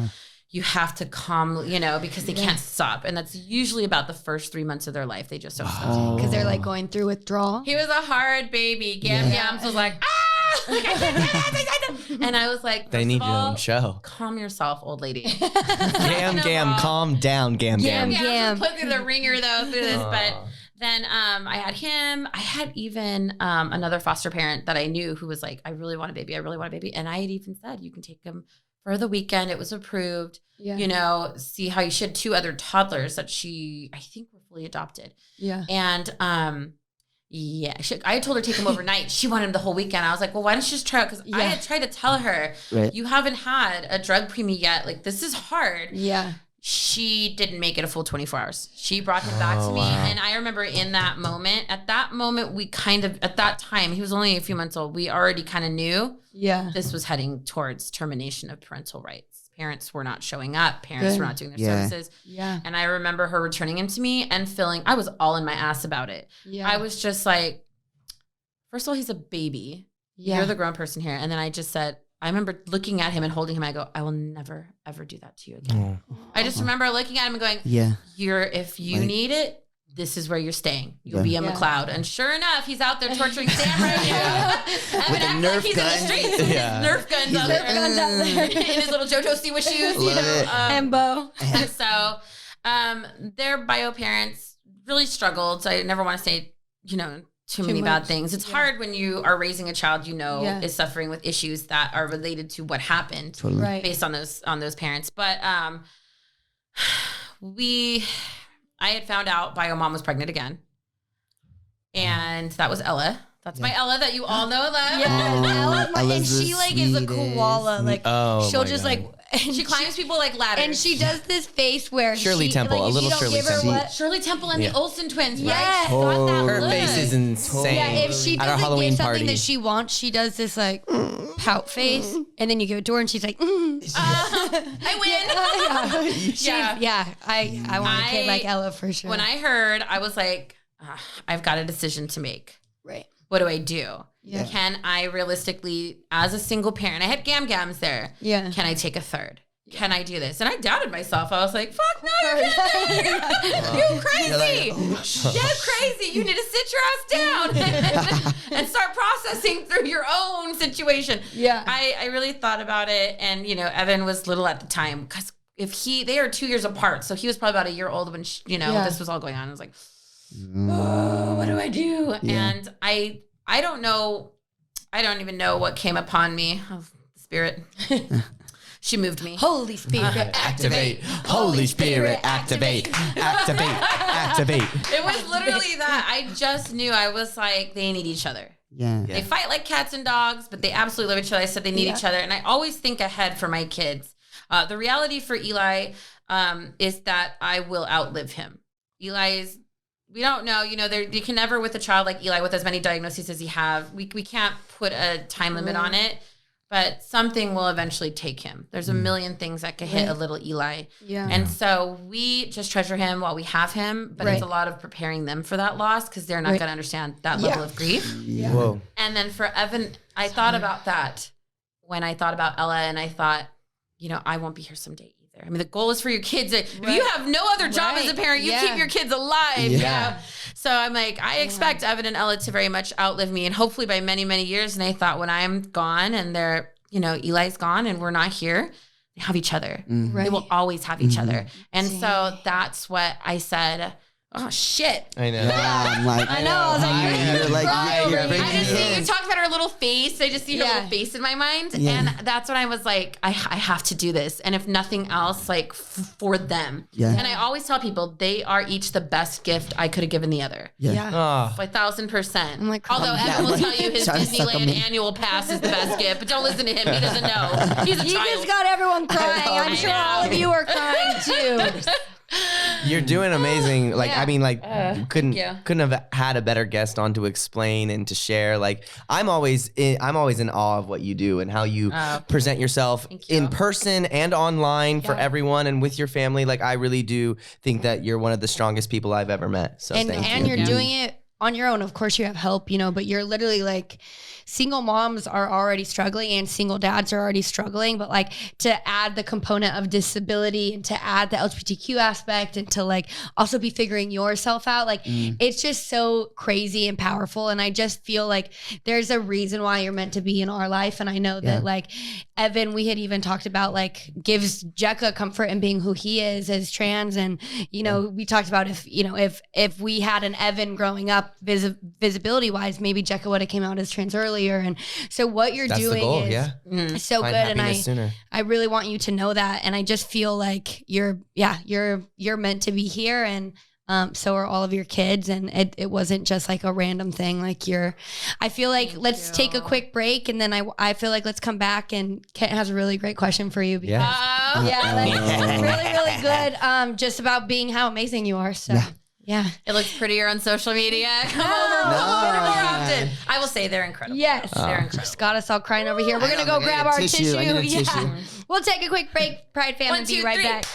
you have to calm, because they can't stop. And that's usually about the first 3 months of their life. They just don't stop. Because they're like going through withdrawal. He was a hard baby. Gam Gams was like, and I was like, They need your own show. Calm yourself, old lady. Gam, calm down, Gam. Yeah, put through the ringer though through this, but then I had him. I had even another foster parent that I knew who was like, I really want a baby. And I had even said, you can take him for the weekend. It was approved. Yeah. See how you should. 2 other toddlers that I think were fully adopted. Yeah. And Yeah, I told her to take him overnight. She wanted him the whole weekend. I was like, well, why don't you just try it? Because I had tried to tell her, you haven't had a drug preemie yet. Like, this is hard. Yeah. She didn't make it a full 24 hours. She brought him back to me. And I remember at that moment, we kind of, at that time, he was only a few months old. We already kind of knew this was heading towards termination of parental rights. Parents were not showing up. Parents were not doing their services. Yeah. And I remember her returning him to me and feeling, I was all in my ass about it. Yeah. I was just like, first of all, he's a baby. Yeah. You're the grown person here. And then I just said, I remember looking at him and holding him. I go, I will never, ever do that to you again. I just remember looking at him and going, if you need it, this is where you're staying. You'll be a McLeod. And sure enough, he's out there torturing Sam right now. With a Nerf he's gun. in the streets with his Nerf guns out there. In his little JoJo Siwa shoes, you know. And Bo. And so their bio parents really struggled. So I never want to say, too many bad things. It's hard when you are raising a child is suffering with issues that are related to what happened based on those parents. But I had found out bio mom was pregnant again. And that was Ella. That's my Ella that you all know and love. Yeah, and she is a koala. Like she'll just she climbs people like ladders. And she does this face where Shirley Temple, a little Shirley Temple. Shirley Temple and the Olsen twins, right? Yes. Her face is insane. Yeah, if she doesn't get something that she wants, she does this pout face, and then you give it to her, and she's like, I win. I want a kid like Ella for sure. When I heard, I was like, I've got a decision to make. Right. What do I do? Yeah. Can I realistically, as a single parent, I had gams there. Yeah. Can I take a third? Can I do this? And I doubted myself. I was like, fuck no, you can't do it. You crazy. You're crazy. You need to sit your ass down and start processing through your own situation. Yeah. I really thought about it. And, Evan was little at the time because they are 2 years apart. So he was probably about a year old when, this was all going on. I was like, oh, what do I do? Yeah. And I don't know. I don't even know what came upon me. Oh, the Spirit. She moved me. Holy Spirit, activate. Holy Spirit, activate. Activate. It was literally that. I just knew. I was like, they need each other. Yeah. They fight like cats and dogs, but they absolutely love each other. I said they need each other. And I always think ahead for my kids. The reality for Eli is that I will outlive him. We don't know, you can never with a child like Eli with as many diagnoses as he have, we can't put a time limit on it, but something will eventually take him. There's a million things that could hit a little Eli. Yeah. And so we just treasure him while we have him, but it's a lot of preparing them for that loss because they're not going to understand that level of grief. Yeah. Whoa. And then for Evan, I thought about that when I thought about Ella and I thought, I won't be here someday. I mean, the goal is for your kids. If you have no other job as a parent, you keep your kids alive. Yeah. So I'm like, I expect Evan and Ella to very much outlive me and hopefully by many, many years. And I thought when I'm gone and they're, Eli's gone and we're not here, they have each other. Mm-hmm. They will always have each other. And so that's what I said. Oh shit! I know. Yeah, I'm like, I know. I was I just see you talked about her little face. I just see her little face in my mind, and that's when I was like, I have to do this, and if nothing else, for them. Yeah. And I always tell people they are each the best gift I could have given the other. Yeah. 1,000%. I'm like, although Evan will tell you his Disneyland annual pass is the best gift, but don't listen to him. He doesn't know. He's a child. You just got everyone crying. I'm sure all of you are crying too. You're doing amazing. Couldn't have had a better guest on to explain and to share. I'm always in awe of what you do and how you present yourself in person and online for everyone and with your family. I really do think that you're one of the strongest people I've ever met. So thank you. And you're doing it on your own. Of course you have help, but you're literally single moms are already struggling and single dads are already struggling, but to add the component of disability and to add the LGBTQ aspect and to also be figuring yourself out, it's just so crazy and powerful. And I just feel there's a reason why you're meant to be in our life. And I know that Evan, we had even talked about gives Jekka comfort in being who he is as trans. And, we talked about if we had an Evan growing up visibility wise, maybe Jekka would have came out as trans earlier. And so what you're doing is so good. And I really want you to know that. And I just feel you're meant to be here. And So are all of your kids, and it wasn't just like a random thing. Like I feel like let's take a quick break, and then I feel like let's come back, and Kent has a really great question for you. Because, like, really, really good. Just about being how amazing you are. So. Yeah. It looks prettier on social media. Come over more often. I will say they're incredible. Yes. They're incredible. Just got us all crying over here. We're going to go grab our tissue. I need a tissue. We'll take a quick break, Pride fam, and be right back.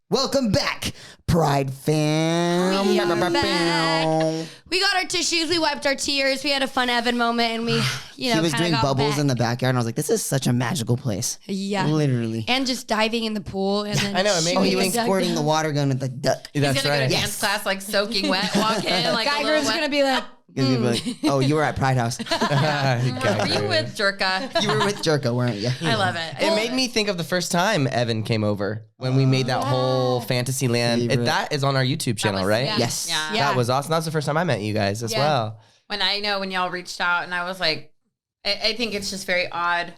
Welcome back, Pride fam. We are back. We got our tissues. We wiped our tears. We had a fun Evan moment, and we, He was doing bubbles in the backyard, and I was like, "This is such a magical place." Yeah, literally. And just diving in the pool, and then I know, it made me he was squirting the water gun with the duck. He's That's gonna go right. to dance class like soaking wet, walk in like Geiger's gonna be like, Oh, you were at Pride House. Were you with Jerka? You were with Jerka, weren't you? I love it. It made me think of the first time Evan came over when we made that whole Fantasyland. That is on our YouTube channel, right? Yeah. Yes. Yeah. That was awesome. That was the first time I met you guys as well. When y'all reached out, and I was like, I think it's just very odd.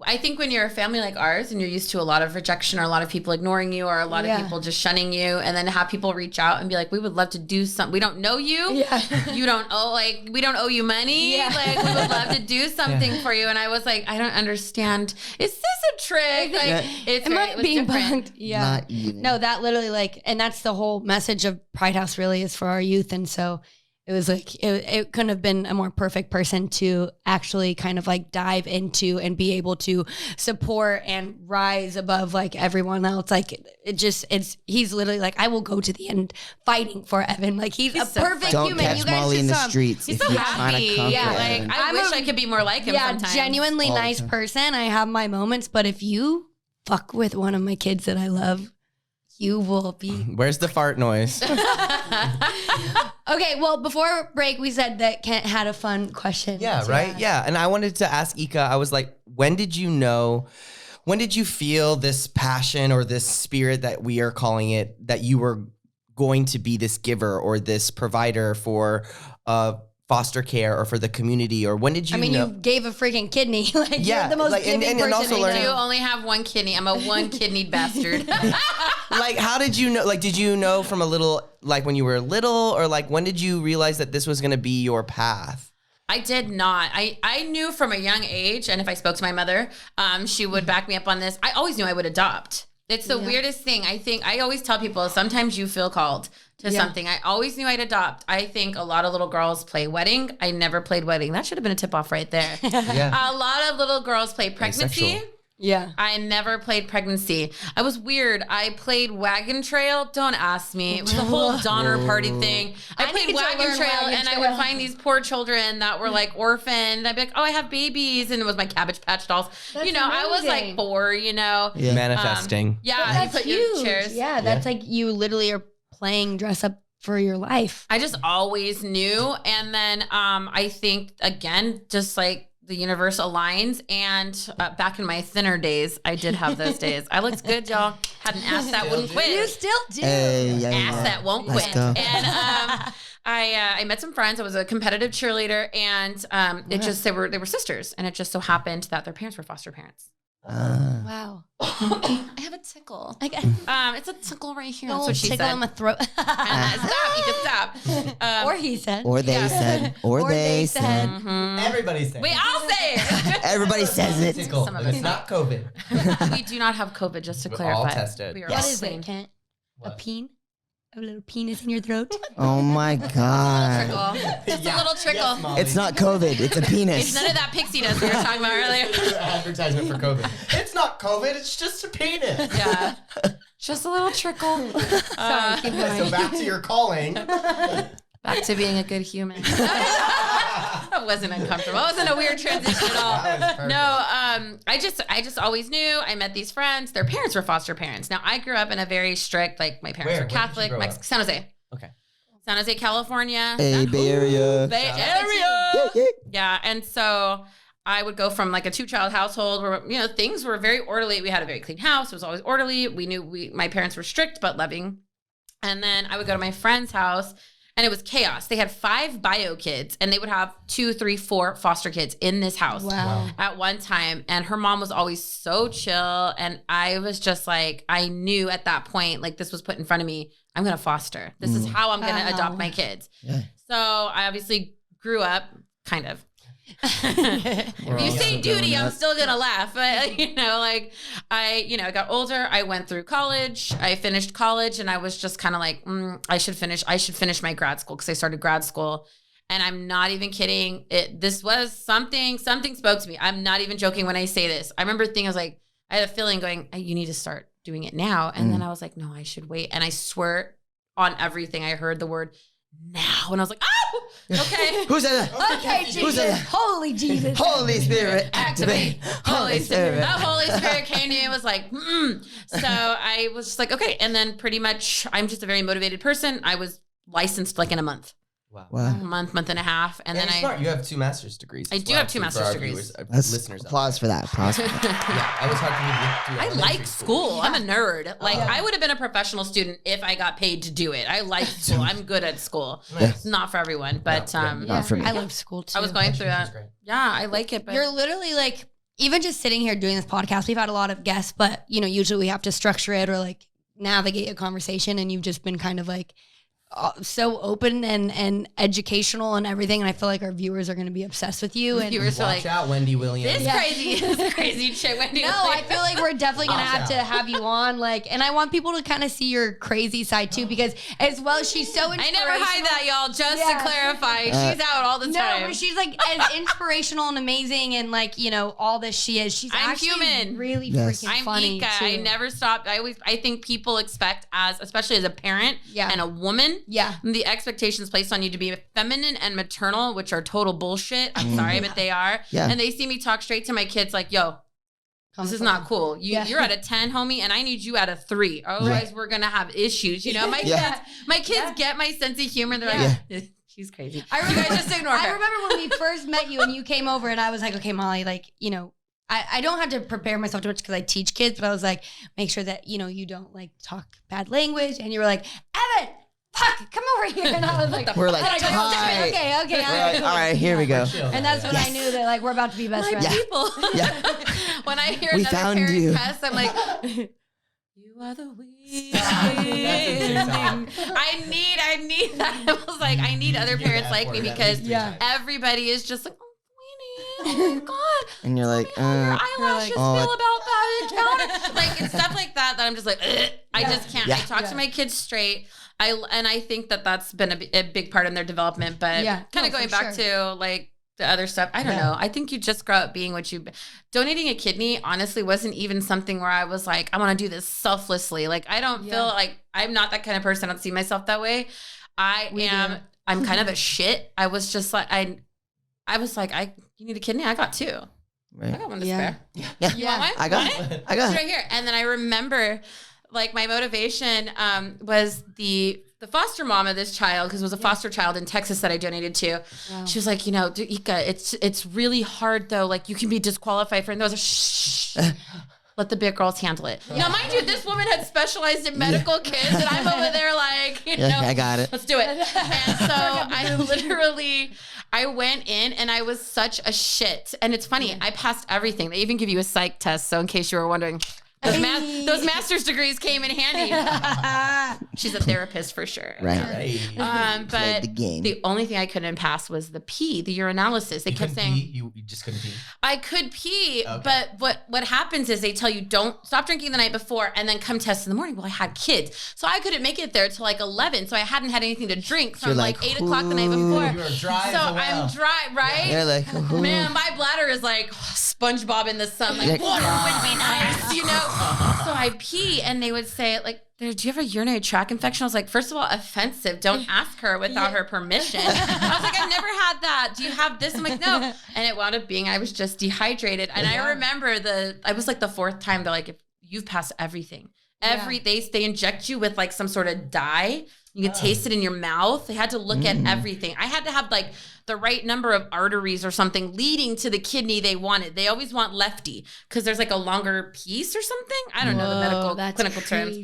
I think when you're a family like ours and you're used to a lot of rejection or a lot of people ignoring you or a lot of people just shunning you, and then have people reach out and be like, we would love to do something. We don't know you. Yeah. You don't owe, like, we don't owe you money. Yeah. Like, we would love to do something for you. And I was like, I don't understand. Is this a trick? Like, am I being bugged? Yeah. Not even. No, that literally, like, and that's the whole message of Pride House really is for our youth. And so it was like, it couldn't have been a more perfect person to actually kind of like dive into and be able to support and rise above like everyone else. Like he's literally like, I will go to the end fighting for Evan. Like he's a so perfect Don't human. catch You guys Molly in just the saw him. streets. He's if so you're trying to happy. come Yeah, for like Evan. I wish I could be more like him sometimes. Genuinely nice person. I have my moments, but if you fuck with one of my kids that I love, you will be. Where's the fart noise? Okay, well, before break, we said that Kent had a fun question. Yeah, right? Yeah. And I wanted to ask Eeka, I was like, when did you feel this passion or this spirit that we are calling it, that you were going to be this giver or this provider for foster care or for the community? Or when did you know? You gave a freaking kidney. Like, you're the most giving person also I I do know. only have one kidney. I'm a one-kidneyed bastard. Like, how did you know? Like, did you know from a little, like when you were little, or like when did you realize that this was going to be your path? I did not. I knew from a young age, and if I spoke to my mother, she would back me up on this. I always knew I would adopt. It's the weirdest thing. I think I always tell people, sometimes you feel called to something. I always knew I'd adopt. I think a lot of little girls play wedding. I never played wedding. That should have been a tip off right there. Yeah. A lot of little girls play pregnancy. Asexual. Yeah. I never played pregnancy. I was weird. I played wagon trail. Don't ask me. It was the whole Donner Party thing. I played need to wagon learn trail, wagon and I trail. would find these poor children that were like orphaned. I'd be like, oh, I have babies. And it was my Cabbage Patch dolls. That's I was like amazing. 4, Yeah. Manifesting. Yeah, But you that's put huge. your chairs. Yeah, that's like you literally are playing dress up for your life. I just always knew. And then I think, again, just like the universe aligns. And back in my thinner days, I did have those days. I looked good, y'all. Had an ass that wouldn't quit. You still do. Ass that won't Let's quit. go. And I met some friends. I was a competitive cheerleader, and it just they were sisters, and it just so happened that their parents were foster parents. Wow. I have a tickle. It's a tickle right here. That's Don't what she tickle said. in my throat. Stop! You can stop. Or he said. Or they said. Or they said. Everybody says. We all say it. Everybody says it. Tickle. Some of It's us not COVID. We do not have COVID, just to We're clarify. all tested. We are What all is clean. it, Kent? A What? peen? A little penis in your throat? Oh my God. Trickle. Just a little trickle. It's not COVID. It's a It's penis. none of that pixie dust we were talking about earlier. Advertisement for COVID. It's not COVID. It's just a penis. Yeah. Just a little trickle. Sorry, keep going. So back to your calling. Back to being a good human. That wasn't uncomfortable. It wasn't a weird transition at all. That was perfect. No, I just always knew. I met these friends. Their parents were foster parents. Now, I grew up in a very strict, like my parents Where? were Where did you Catholic, grow up? San Jose. Okay. San Jose, California. Hey, Bay Area. Bay Area. Yeah, and so I would go from like a 2-child household where things were very orderly. We had a very clean house. It was always orderly. We knew my parents were strict but loving. And then I would go to my friend's house, and it was chaos. They had 5 bio kids, and they would have 2, 3, 4 foster kids in this house at one time. And her mom was always so chill. And I was just like, I knew at that point, like this was put in front of me, I'm going to foster. This is how I'm going to adopt my kids. Yeah. So I obviously grew up kind of. If you say duty, I'm still gonna laugh. But I got older. I went through college. I finished college, and I was just kind of like, I should finish my grad school, because I started grad school. And I'm not even kidding. This was something spoke to me. I'm not even joking when I say this. I remember thinking, I had a feeling going, you need to start doing it now. And then I was like, no, I should wait. And I swear on everything, I heard the word now, and I was like, oh, okay. Who said that? Okay, Jesus. Holy Jesus. Holy Spirit, activate. Holy Spirit. The Holy Spirit came to me and was like, So I was just like, okay. And then pretty much, I'm just a very motivated person. I was licensed like in a month. Wow. A month and a half. And then you have 2 master's degrees. I do have 2 master's degrees. Listeners, applause for that. Applause for that. Yeah, I was hard to do. I like school. I'm a nerd. Like I would have been a professional student if I got paid to do it. I like school. I'm good at school. Nice. Not for everyone, but not for me. I love school too. I was going through that. Yeah, I like it. But you're literally like, even just sitting here doing this podcast, we've had a lot of guests, but usually we have to structure it or like navigate a conversation, and you've just been kind of like so open and educational and everything, and I feel like our viewers are going to be obsessed with you. And viewers watch out, Wendy Williams. This crazy chick, Wendy. No, I feel like we're definitely going to have you on. Like, and I want people to kind of see your crazy side too, because as well, she's so inspirational. I never hide that, y'all. Just to clarify, she's out all the time. No, but she's like as inspirational and amazing, and like all this she is. She's I'm actually human. Really freaking funny. I'm Eeka. Too. I never stopped. I think people expect, especially as a parent and a woman. Yeah. The expectations placed on you to be feminine and maternal, which are total bullshit. I'm sorry, but they are. Yeah. And they see me talk straight to my kids like, yo, this is not cool. You're at a 10, homie, and I need you at a 3. Otherwise, we're going to have issues. My kids get my sense of humor. They're like, she's crazy. You guys just ignore her. I remember when we first met you and you came over, and I was like, okay, Molly, like, I don't have to prepare myself too much because I teach kids, but I was like, make sure that, you don't like talk bad language. And you were like, Evan, fuck, come over here. And I was like, we're like, okay. All right, here we go. And that's when I knew that like we're about to be best friends. People. Yeah. When I hear we another found parent you. cuss, I'm like, you are the weed. I need that. I was like, I need other parents like me, because everybody is just like, oh my God. And you're like, your eyelashes feel about that encounter. Like, it's stuff like that I'm just like, I just can't. I talk to my kids straight. I think that's been a big part in their development, but kind of going back to like the other stuff. I don't know. I think you just grow up being what donating a kidney honestly wasn't even something where I was like, I want to do this selflistly. Like, I don't feel like, I'm not that kind of person. I don't see myself that way. I'm kind of a shit. I was just like, I was like, you need a kidney? I got 2. Right. I got one to spare. Yeah. You want one? I got it. It's right here. And then I remember, like, my motivation was the foster mom of this child, because it was a foster child in Texas that I donated to. Wow. She was like, Eeka, it's really hard though. Like, you can be disqualified for it. And I was like, shh. Let the big girls handle it. Now, mind you, this woman had specialized in medical kids, and I'm over there like, I got it. Let's do it. And so I went in, and I was such a shit. And it's funny, I passed everything. They even give you a psych test. So in case you were wondering, those master's degrees came in handy. She's a therapist for sure. Right. But the only thing I couldn't pass was the pee, the urinalysis. They kept saying you just couldn't pee. I could pee, but what happens is they tell you don't stop drinking the night before and then come test in the morning. Well, I had kids, so I couldn't make it there till like 11. So I hadn't had anything to drink from like 8 o'clock the night before. You're dry. So I'm dry, right? You're like, man, my bladder is like SpongeBob in the sun. Like, water would be nice, So I pee, and they would say like, do you have a urinary tract infection? I was like, first of all, offensive. Don't ask her without her permission. I was like, I've never had that. Do you have this? I'm like, no. And it wound up being, I was just dehydrated. And I remember I was like the 4th time, they're like, if you've passed everything. They inject you with like some sort of dye You could taste it in your mouth. They had to look at everything. I had to have like the right number of arteries or something leading to the kidney they wanted. They always want lefty because there's like a longer piece or something. I don't know the clinical terms.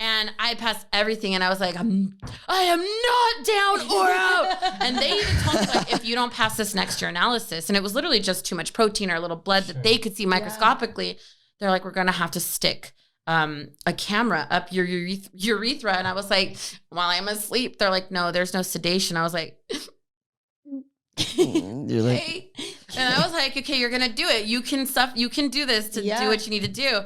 And I passed everything, and I was like, I am not down or out. And they even told me, like, if you don't pass this next year analysis, and it was literally just too much protein or a little blood that they could see microscopically, they're like, we're going to have to stick a camera up your urethra. And I was like, while I'm asleep, they're like, no, there's no sedation. I was like, You're like, okay. And I was like, okay, you're going to do it. You can do this to do what you need to do.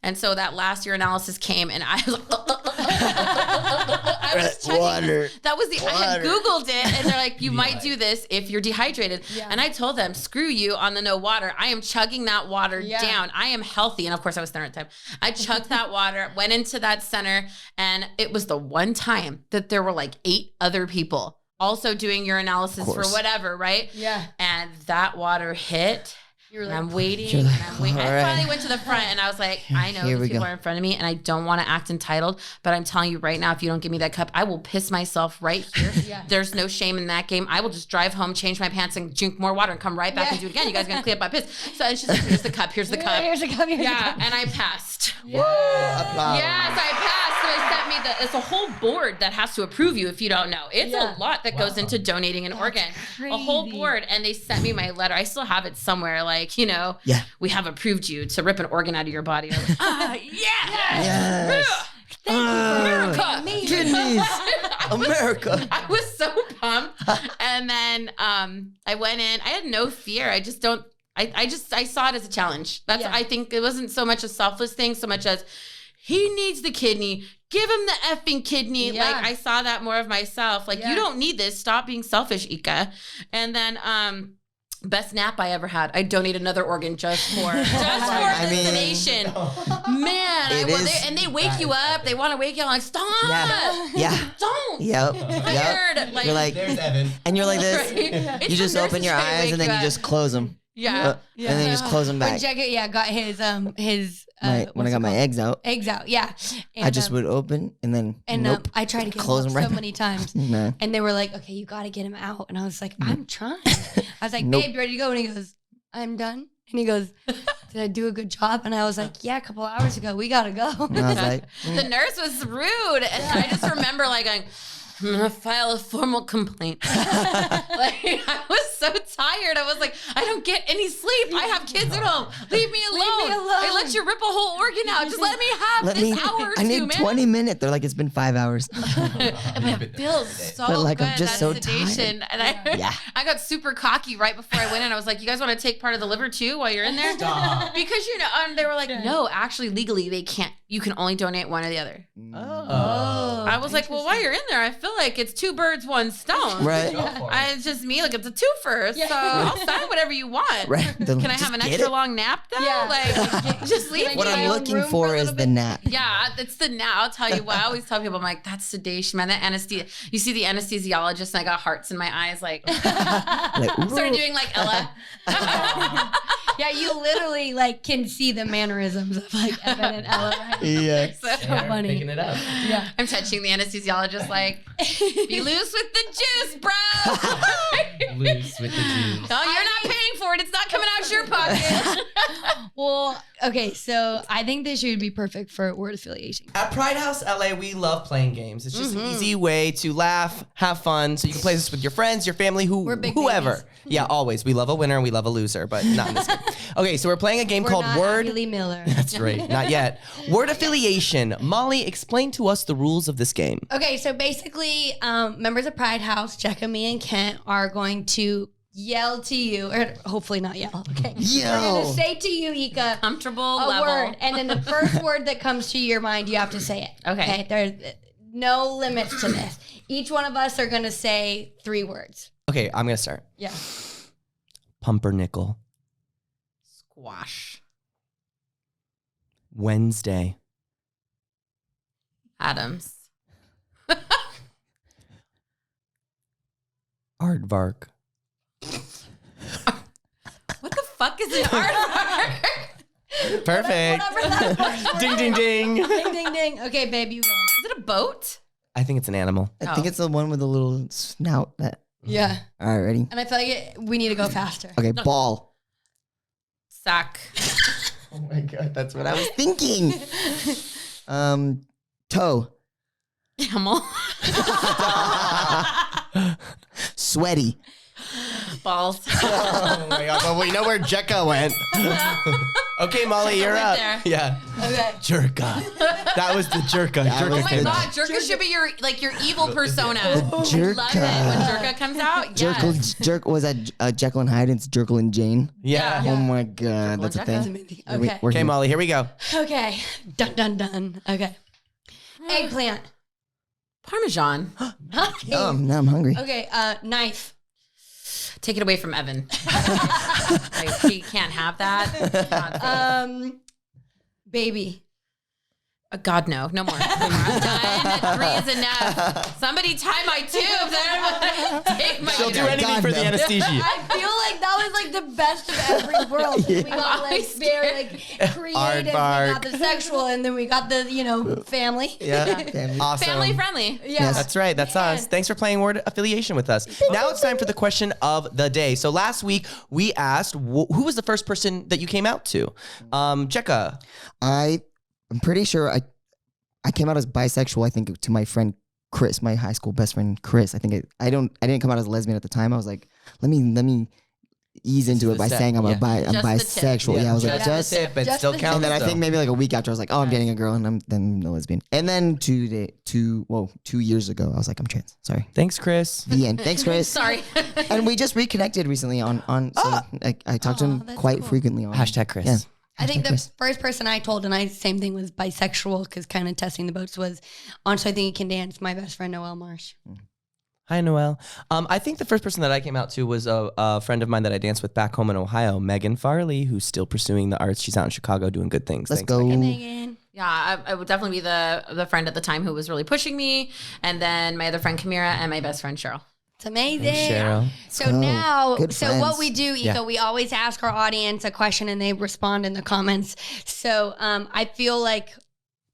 And so that last year analysis came, and I was like, I was checking. Water. That was I had Googled it, and they're like, you might do this if you're dehydrated. Yeah. And I told them, screw you on the no water. I am chugging that water down. I am healthy. And of course I was there at the time. I chugged that water, went into that center, and it was the one time that there were like 8 other people also doing urinalysis for whatever, right? Yeah. And that water hit. And I'm waiting. I finally went to the front, and I was like, I know these people are in front of me, and I don't want to act entitled, but I'm telling you right now, if you don't give me that cup, I will piss myself right here. There's no shame in that game. I will just drive home, change my pants, and drink more water and come right back and do it again. You guys are going to clean up my piss. So it's just like, here's the cup. Here's the cup. Here's the cup. And I passed. Whoa, applause. Yes, I passed. So they sent me it's a whole board that has to approve you if you don't know. It's a lot that goes into donating an organ. Crazy. A whole board. And they sent me my letter. I still have it somewhere, like, we have approved you to rip an organ out of your body. I was like, Yes. Thank you for America. Kidneys. America. I was so pumped. And then I went in. I had no fear. I just don't. I saw it as a challenge. I think it wasn't so much a selfless thing, so much as he needs the kidney. Give him the effing kidney. Yeah. Like I saw that more of myself. Like you don't need this. Stop being selfish, Eeka. And then best nap I ever had. I donate another organ just for sedation. Man, and they wake you up. They want to wake you up. Like stop. Yeah. Don't. Yep. Tired. Like, you're like, there's Evan. And you're like this. Right? You just open your eyes and then you just close them. Yeah. And then you just close them back. When Jacket, got his when I got my eggs out. Eggs out, yeah. And, I just would open and then I tried to get close them them so many times. No. And they were like, okay, you got to get him out. And I was like, I'm trying. I was like, babe, you ready to go? And he goes, I'm done. And he goes, did I do a good job? And I was like, yeah, a couple hours ago, we got to go. And I was like, the nurse was rude. And I just remember like going, I'm going to file a formal complaint. I was so tired. I was like, I don't get any sleep. I have kids at home. Leave me alone. I let you rip a whole organ out. Just let me have this hour or two, I need man. 20 minutes. They're like, it's been 5 hours. It feels so but like, good. I'm just that so sedation. tired. And I got super cocky right before I went in. I was like, you guys want to take part of the liver too while you're in there? Stop. Because, they were like, no, actually, legally, they can't. You can only donate one or the other. Oh. I was like, well, while you're in there, I feel like it's 2 birds, 1 stone. Right. It's just me. Like, it's a twofer. So I'll sign whatever you want. Right. Can I have an extra long nap, though? Yeah. Like, just leave What me. I'm looking for is the nap. Yeah, it's the nap. I'll tell you what. I always tell people, I'm like, that's sedation, man. That anesthesia. You see the anesthesiologist, and I got hearts in my eyes, like, started doing like Ella. Yeah, you literally can see the mannerisms of Evan and Ella. Right? Yeah. So funny. Picking it up. Yeah. I'm touching the anesthesiologist like, be loose with the juice, bro. Loose with the juice. No, you're not paying for it. It's not coming out your pocket. Well, okay, so I think this should be perfect for word affiliation. At Pride House LA, we love playing games. It's just an easy way to laugh, have fun. So you can play this with your friends, your family, whoever. Babies. Yeah, always. We love a winner and we love a loser, but not in this game. Okay, so we're playing a game called not Word. Billy Miller. That's right. Not yet. Word affiliation. Molly, explain to us the rules of this game. Okay, so basically, members of Pride House, Jecca, me, and Kent are going to yell to you, or hopefully not yell, okay? Yo. We're going to say to you, Eeka, Comfortable a level. word, and then the first word that comes to your mind, you have to say it. Okay. There's no limits to this. Each one of us are going to say 3 words. Okay, I'm going to start. Yeah. Pumpernickel. Squash. Wednesday. Adams. Aardvark. What the fuck is an aardvark? Perfect. Whatever that was. Ding, ding, ding. Ding, ding, ding. Okay, babe, you go. Is it a boat? I think it's an animal. I think it's the one with the little snout. That. Yeah. All right, ready? And I feel like we need to go faster. Okay, ball. Sack. Oh my god, that's what I was thinking. Toe. Camel. Sweaty. Balls. Oh my god, but we know where Jekka went. Okay, Molly, you're up. there. Yeah. Okay. Jerka. That was the jerka. That Jerka was Oh my came God, out. Jerka should be your evil persona. The I love Jerka. it when Jerka comes out. Yes. Jerk was that Jekyll and Hyde? It's Jekyll and Jane. Yeah. Oh my god, that's a Jekka. thing. Okay. We're Okay, here. Molly, here we go. Okay. Dun dun dun. Okay. Eggplant. Parmesan. Now I'm hungry. Okay. Knife. Take it away from Evan. Like, she can't have that. Baby. God, no. No more. I'm done. 3 is enough. Somebody tie my tubes. I don't want to take my She'll do tubes. anything God, for no. the anesthesia. I feel like that was like the best of every world. We got like very like creative, we got the sexual, and then we got the family. Yeah. Awesome. Family friendly. Yeah. That's right. That's us. Thanks for playing word affiliation with us. Now it's time for the question of the day. So last week we asked who was the first person that you came out to? Jekka. I'm pretty sure I came out as bisexual. I think to my friend Chris, my high school best friend Chris. I think I didn't come out as a lesbian at the time. I was like, let me ease into it by saying I'm Just the bisexual. tip. Yeah, I was like, Just just. the tip, it just still the counts. And then I though. think maybe like a week after, I was like, oh, I'm dating a girl, and I'm then a lesbian. And then 2 years ago, I was like, I'm trans. Sorry. Thanks, Chris. The end. Thanks, Chris. Sorry. And we just reconnected recently on so I talked to him that's quite cool. frequently on Hashtag Chris. Yeah. I think the Chris. first person I told, and I same thing was bisexual, because kind of testing the boats, was on So I Think You Can Dance, my best friend Noelle Marsh. Hi, Noelle. I think the first person that I came out to was a friend of mine that I danced with back home in Ohio, Megan Farley, who's still pursuing the arts. She's out in Chicago doing good things. Let's Thanks, go. Megan. Megan. Yeah, I would definitely be the friend at the time who was really pushing me. And then my other friend Kamira and my best friend Cheryl. It's amazing. Thanks, Cheryl. So go. now, Good so friends. what we do, Eeka, Yeah. we always ask our audience a question and they respond in the comments. So I feel like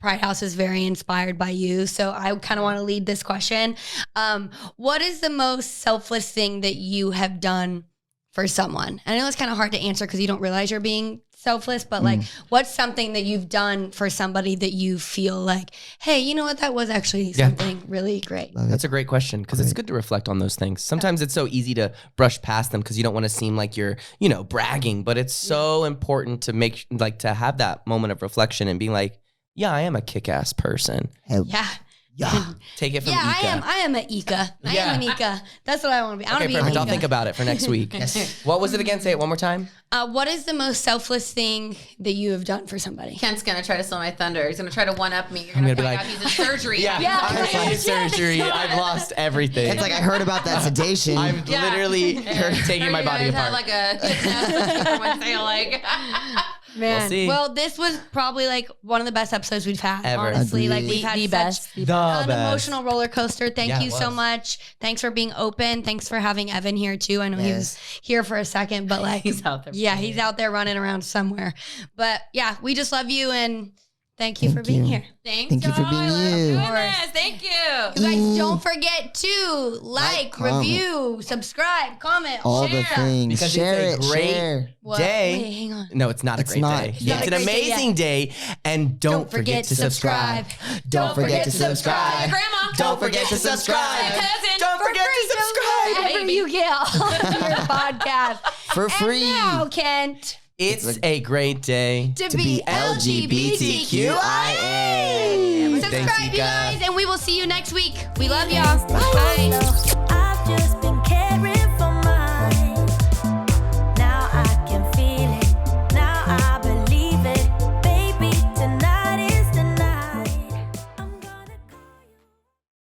Pride House is very inspired by you. So I kind of want to lead this question. What is the most selfless thing that you have done for someone? I know it's kind of hard to answer because you don't realize you're being selfless, but like, what's something that you've done for somebody that you feel like, hey, you know what, that was actually something really great. That's a great question because it's good to reflect on those things. Sometimes it's so easy to brush past them because you don't want to seem like you're, bragging, but it's so important to to have that moment of reflection and being like, yeah, I am a kick-ass person. Hell Yeah. yeah. Take it from Yeah, Eeka. I am an Eeka. I Yeah. am an Eeka. That's what I want to be. I want Okay, to be perfect. an I'll Eeka. think about it for next week. What was it again? Say it one more time. What is the most selfless thing that you have done for somebody? Kent's going to try to steal my thunder. He's going to try to one-up me. You're I'm going to gonna find be out like, he's in surgery. Yeah. I need surgery. I've lost everything. It's like I heard about that sedation. I'm literally taking my body apart. Like a everyone say like Man. We'll see. Well, this was probably like one of the best episodes we've had. Ever. Honestly, like Agreed. we've had The such best. The an best. emotional roller coaster. Thank Yeah, you it so was. much. Thanks for being open. Thanks for having Evan here too. I know he was Yes. here for a second, but like He's out there. Yeah, he's out there running around somewhere. But yeah, we just love you and thank you for being here. Thanks, Thank you for y'all. being I love you. doing Of course. this. Thank you. You guys don't forget to like, comment. review, subscribe, comment, All share. the things. Because share it's it. a great Share. What? day. Wait, hang on. No, it's not a It's great not. day. It's not It's a an great day amazing day. And don't forget to subscribe. Don't forget to subscribe. Grandma. Don't forget to subscribe. Cousin. Don't forget to subscribe. Wherever Baby. you get all of your podcast. For free. And now, Kent, It's a great day. to be LGBTQIA. Subscribe, Thanks, you Eeka. guys, and we will see you next week. We love y'all. Bye.